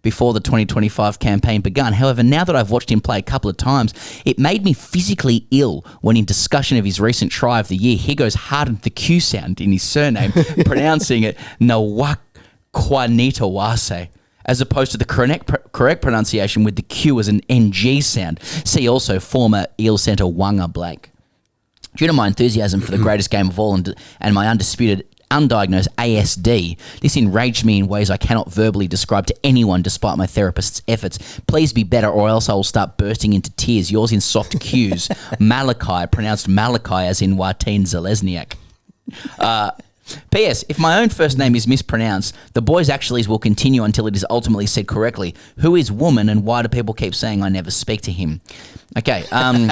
before the 2025 campaign begun. However, now that I've watched him play a couple of times, it made me physically ill when in discussion of his recent try of the year, Higgos hardened the Q sound in his surname, pronouncing it Nwakwanitawase, as opposed to the correct pronunciation with the Q as an NG sound. See also former Eel centre Wanga Blake. Due to my enthusiasm for the greatest game of all and my undisputed undiagnosed ASD, this enraged me in ways I cannot verbally describe to anyone despite my therapist's efforts. Please be better or else I will start bursting into tears. Yours in soft cues, Malachi, pronounced Malachi as in Martin Zalesniak. P.S. If my own first name is mispronounced, the boys actuallys will continue until it is ultimately said correctly. Who is woman and why do people keep saying I never speak to him? Okay. All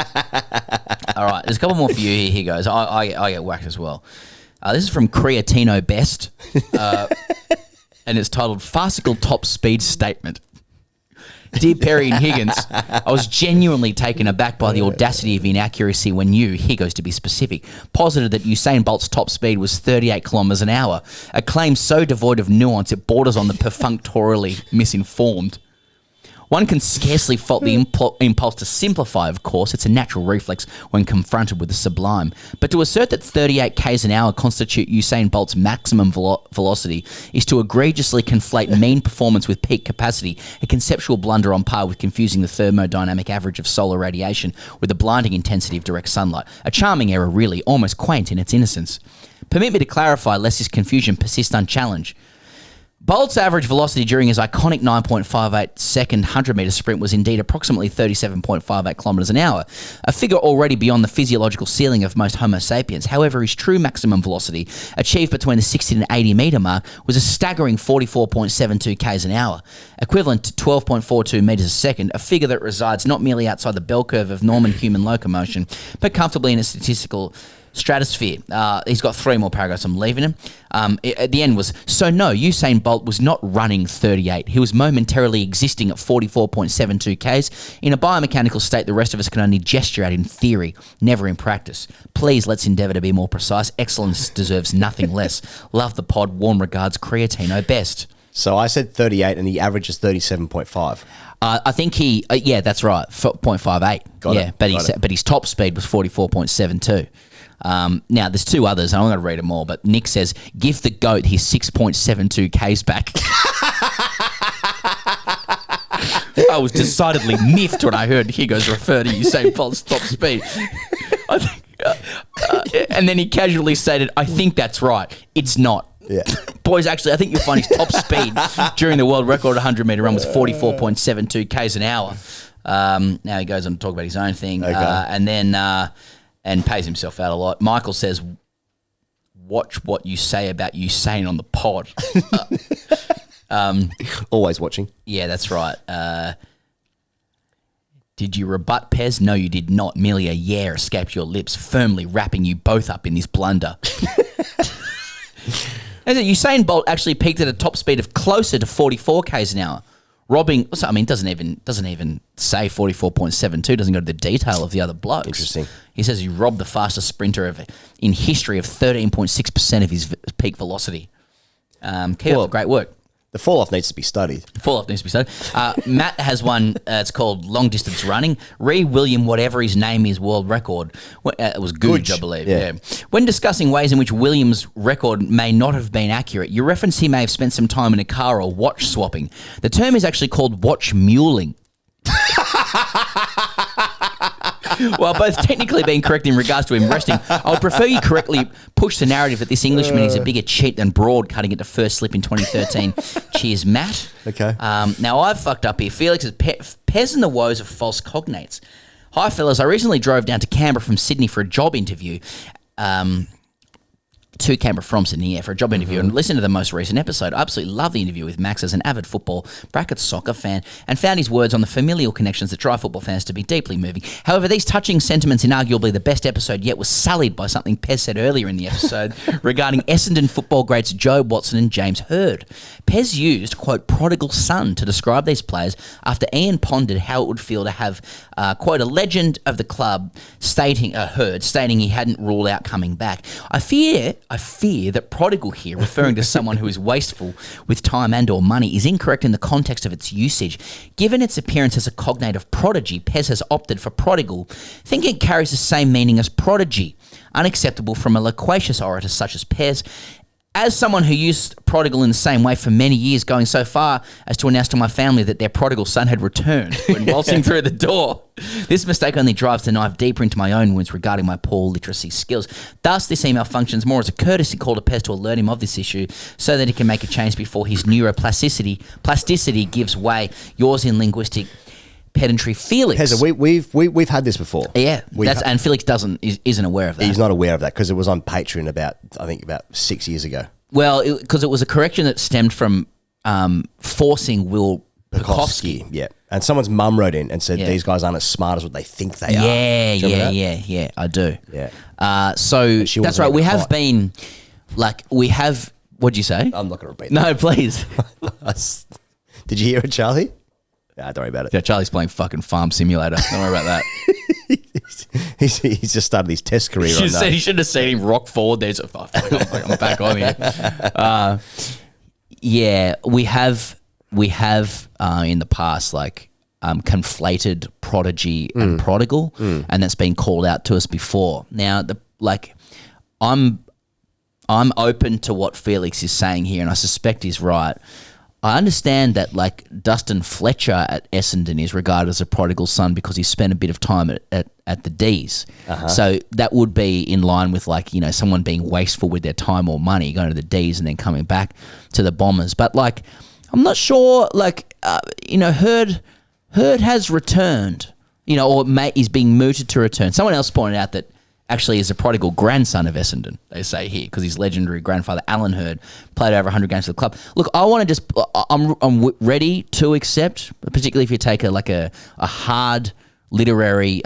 right. There's a couple more for you here. Here goes. I get whacked as well. This is from Creatino Best, and it's titled Farcical Top Speed Statement. Dear Perry and Higgins, I was genuinely taken aback by the audacity of inaccuracy when you, Higgos to be specific, posited that Usain Bolt's top speed was 38 kilometres an hour, a claim so devoid of nuance it borders on the perfunctorily misinformed. One can scarcely fault the impulse to simplify, of course. It's a natural reflex when confronted with the sublime. But to assert that 38 k's an hour constitute Usain Bolt's maximum velocity is to egregiously conflate mean performance with peak capacity, a conceptual blunder on par with confusing the thermodynamic average of solar radiation with the blinding intensity of direct sunlight. A charming error, really, almost quaint in its innocence. Permit me to clarify, lest this confusion persist unchallenged. Bolt's average velocity during his iconic 9.58 second 100-metre sprint was indeed approximately 37.58 kilometres an hour, a figure already beyond the physiological ceiling of most Homo sapiens. However, his true maximum velocity, achieved between the 60 and 80-metre mark, was a staggering 44.72 k's an hour, equivalent to 12.42 metres a second, a figure that resides not merely outside the bell curve of normal human locomotion, but comfortably in a statistical stratosphere. He's got 3 more paragraphs. I'm leaving him. At the end was, so no, Usain Bolt was not running 38. He was momentarily existing at 44.72 k's in a biomechanical state the rest of us can only gesture at in theory, never in practice. Please, let's endeavour to be more precise. Excellence deserves nothing less. Love the pod. Warm regards, Creatino Best. So I said 38 and the average is 37.5. I think he, yeah, that's right, 0.58. Got it. But his top speed was 44.72. Now, there's 2 others, and I'm going to read them all, but Nick says, give the GOAT his 6.72 Ks back. I was decidedly miffed when I heard Higgos refer to Usain Bolt's top speed. I think, and then he casually stated, I think that's right. It's not. Yeah. Boys, actually, I think you'll find his top speed during the world record 100-metre run was 44.72 Ks an hour. Now he goes on to talk about his own thing. Okay. And then and pays himself out a lot. Michael says, watch what you say about Usain on the pod. Always watching. Yeah, that's right. Did you rebut Pez? No, you did not. Merely a yeah escaped your lips, firmly wrapping you both up in this blunder. Usain Bolt actually peaked at a top speed of closer to 44 k's an hour, robbing. I mean, doesn't even say 44.72. Doesn't go to the detail of the other blokes. Interesting. He says he robbed the fastest sprinter in history of 13.6% of his peak velocity. Keep up the great work. The fall-off needs to be studied. Matt has one, it's called long distance running. William, whatever his name is, world record. It was Googe, I believe. Yeah. When discussing ways in which Williams' record may not have been accurate, you reference he may have spent some time in a car or watch swapping. The term is actually called watch muling. While both technically being correct in regards to him resting, I would prefer you correctly push the narrative that this Englishman is a bigger cheat than Broad, cutting it to first slip in 2013. Cheers, Matt. Okay. Now, I've fucked up here. Felix is Pez and the woes of false cognates. Hi, fellas. I recently drove down to Canberra from Sydney for a job interview. To Canberra from Sydney, for a job interview, and listened to the most recent episode. I absolutely love the interview with Max as an avid football (soccer) fan, and found his words on the familial connections that drive football fans to be deeply moving. However, these touching sentiments in arguably the best episode yet was sullied by something Pez said earlier in the episode regarding Essendon football greats Joe Watson and James Hird. Pez used, quote, prodigal son to describe these players after Ian pondered how it would feel to have, quote, a legend of the club stating he hadn't ruled out coming back. I fear that prodigal here, referring to someone who is wasteful with time and or money, is incorrect in the context of its usage. Given its appearance as a cognate of prodigy, Pez has opted for prodigal, thinking it carries the same meaning as prodigy, unacceptable from a loquacious orator such as Pez. As someone who used prodigal in the same way for many years, going so far as to announce to my family that their prodigal son had returned when waltzing through the door, this mistake only drives the knife deeper into my own wounds regarding my poor literacy skills. Thus, this email functions more as a courtesy call to Pez to alert him of this issue so that he can make a change before his neuroplasticity gives way. Yours in linguistic pedantry, Felix. Pezza, we've had this before. Yeah, and Felix isn't aware of that. He's not aware of that because it was on Patreon about 6 years ago. Well, because it was a correction that stemmed from forcing Will Pekowski. Yeah, and someone's mum wrote in and said these guys aren't as smart as what they think they are. Yeah, I do. Yeah. So that's right. We have been what'd you say? I'm not going to repeat that. No, please. Did you hear it, Charlie? Nah, don't worry about it. Yeah, Charlie's playing fucking Farm Simulator. Don't worry about that. He's just started his test career. He should have seen him rock forward there. So, I'm back on here. We have in the past conflated prodigy and prodigal, and that's been called out to us before. Now, I'm open to what Felix is saying here, and I suspect he's right. I understand that Dustin Fletcher at Essendon is regarded as a prodigal son because he spent a bit of time at the D's. So that would be in line with someone being wasteful with their time or money, going to the D's and then coming back to the Bombers. But I'm not sure. Hird has returned, or is being mooted to return. Someone else pointed out that actually is a prodigal grandson of Essendon, they say here, because his legendary grandfather, Alan Hird, played over 100 games for the club. Look, I want to I'm ready to accept, particularly if you take a hard literary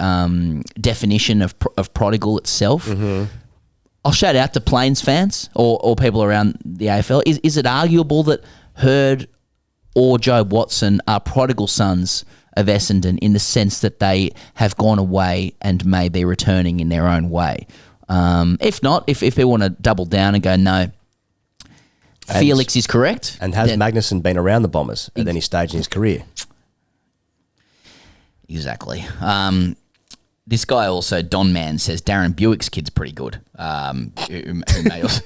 definition of prodigal itself. I'll shout out to Plains fans or people around the AFL. Is it arguable that Hird or Joe Watson are prodigal sons of Essendon in the sense that they have gone away and may be returning in their own way? If not, if they want to double down and go, no, Felix is correct. And has Magnuson been around the Bombers at any stage in his career? Exactly. This guy also, Don Man, says Darren Buick's kid's pretty good. Who may also...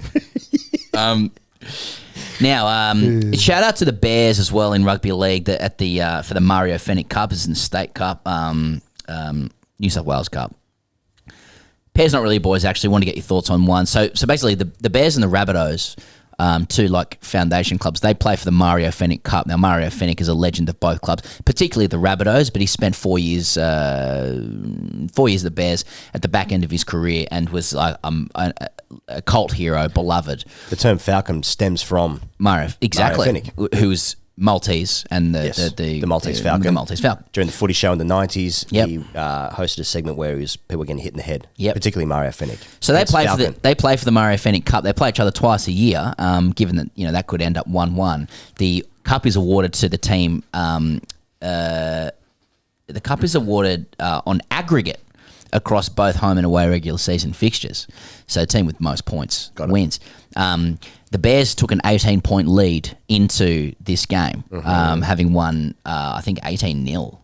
Now, shout out to the Bears as well in rugby league for the Mario Fenwick Cup, as in the State Cup, New South Wales Cup. Bears not really boys. Actually, want to get your thoughts on one. So basically, the Bears and the Rabbitohs two like foundation clubs. They play for the Mario Fenech Cup. Now Mario Fenech is a legend of both clubs, particularly the Rabbitohs, but he spent 4 years at the Bears at the back end of his career and was a cult hero, beloved. The term Falcon stems from Mario Fenech, who was Maltese and the Maltese Falcon. The Maltese Falcon. During the footy show in the 90s, Yep. he hosted a segment where people were getting hit in the head, Yep. particularly Mario Fenech. So they play for the Mario Fenech Cup. They play each other twice a year. Given that that could end up 1-1, the cup is awarded to the team. The cup is awarded on aggregate across both home and away regular season fixtures. So the team with most points wins. The Bears took an 18-point lead into this game, having won, I think, 18-0.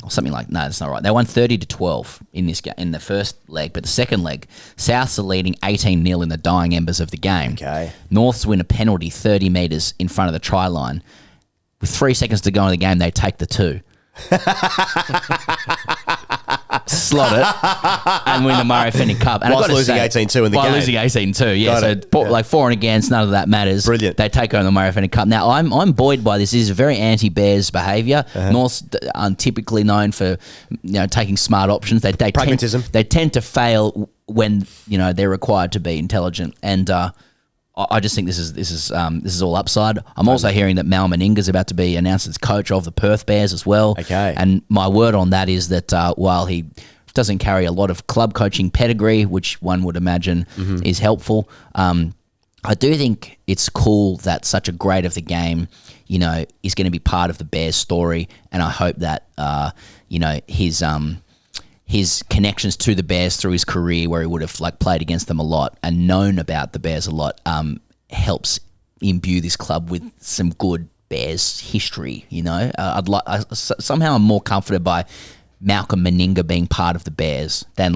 Or something like, no, that's not right. They won 30-12 in this in the first leg, but the second leg, Souths are leading 18-0 in the dying embers of the game. Okay. Norths win a penalty 30 metres in front of the try line. With 3 seconds to go in the game, they take the 2. Slot it and win the Mario Fenech Cup. And whilst losing 18-2 in the game. While losing 18-2, yeah. Got For and against, none of that matters. Brilliant. They take over the Mario Fenech Cup. Now, I'm buoyed by this. This is very anti-Bears behaviour. North's typically known for taking smart options. They Pragmatism. They tend to fail when they're required to be intelligent. And I just think this is all upside. I'm also hearing that Mal Meninga's about to be announced as coach of the Perth Bears as well. Okay. And my word on that is that while he doesn't carry a lot of club coaching pedigree, which one would imagine is helpful, I do think it's cool that such a great of the game, is going to be part of the Bears story. And I hope that, his connections to the Bears through his career, where he would have played against them a lot and known about the Bears a lot, helps imbue this club with some good Bears history. Somehow I'm more comforted by Malcolm Meninga being part of the Bears than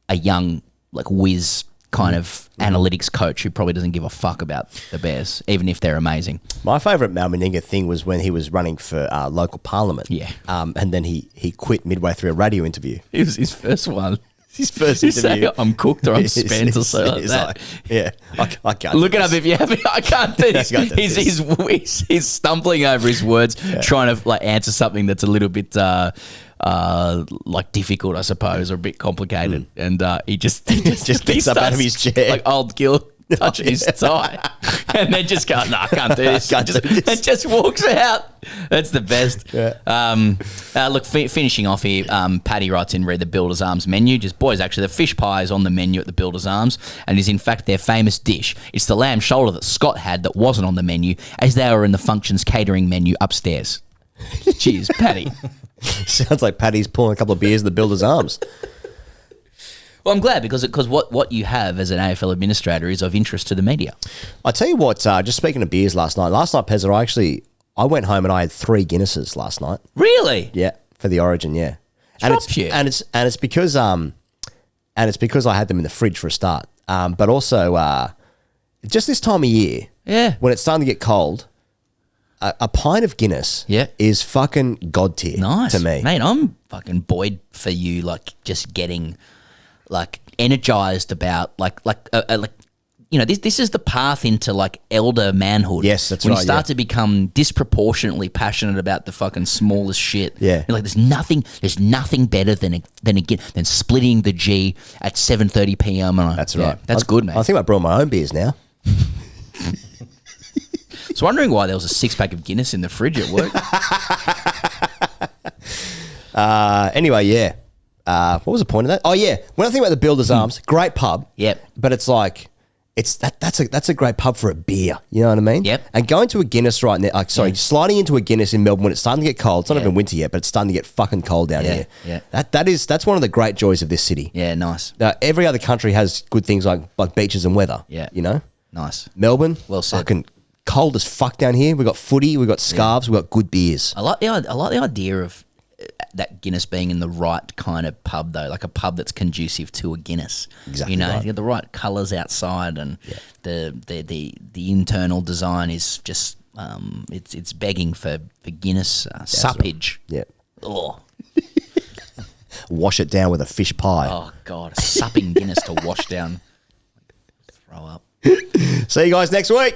a young whiz kind of analytics coach who probably doesn't give a fuck about the Bears, even if they're amazing. My favourite Mal Meninga thing was when he was running for local parliament. Yeah. And then he quit midway through a radio interview. It was his first one. His first interview. I'm cooked or I'm spent or something like that. I can't. Look it up if you have. I can't do this. He's stumbling over his words, trying to answer something that's a little bit difficult, I suppose, or a bit complicated, and he just gets up out of his chair, like old Gil touching his tie, and then just goes, "No, I can't do this," and just walks out. That's the best. Yeah. Look, finishing off here, Paddy writes in, read the Builders Arms menu. Just boys, actually, the fish pie is on the menu at the Builders Arms and is in fact their famous dish. It's the lamb shoulder that Scott had that wasn't on the menu, as they were in the functions catering menu upstairs. Cheers, Paddy. Sounds like Paddy's pulling a couple of beers at the Builders Arms. Well, I'm glad because what you have as an AFL administrator is of interest to the media. I tell you what, just speaking of beers last night, Pezza, I went home and I had 3 Guinnesses last night. Really? Yeah, for the Origin, yeah. And it's because I had them in the fridge for a start. But also just this time of year, when it's starting to get cold, a pint of Guinness is fucking god tier to me. Mate, I'm fucking buoyed for you, just getting energized about this is the path into elder manhood. Yes, that's when right. You start to become disproportionately passionate about the fucking smallest shit. Yeah, you're there's nothing better than splitting the G at 7:30 p.m. That's right. That's good, man. I think I brought my own beers now. I was wondering why there was a 6-pack of Guinness in the fridge at work. Anyway, yeah. What was the point of that? Oh, yeah. When I think about the Builders Arms, great pub. Yep. But it's that's a great pub for a beer. You know what I mean? Yep. And going to a Guinness right now, sliding into a Guinness in Melbourne when it's starting to get cold. It's not even winter yet, but it's starting to get fucking cold down here. Yeah. That's one of the great joys of this city. Yeah, nice. Every other country has good things like beaches and weather. Yeah. You know? Nice. Melbourne, well said. Fucking cold as fuck down here. We've got footy, we've got scarves, we've got good beers. I like the idea of that Guinness being in the right kind of pub, though, like a pub that's conducive to a Guinness. Exactly. You got the right colours outside, and the internal design is just it's begging for Guinness suppage. Right. Yeah. Oh. Wash it down with a fish pie. Oh God, supping Guinness to wash down. Throw up. See you guys next week.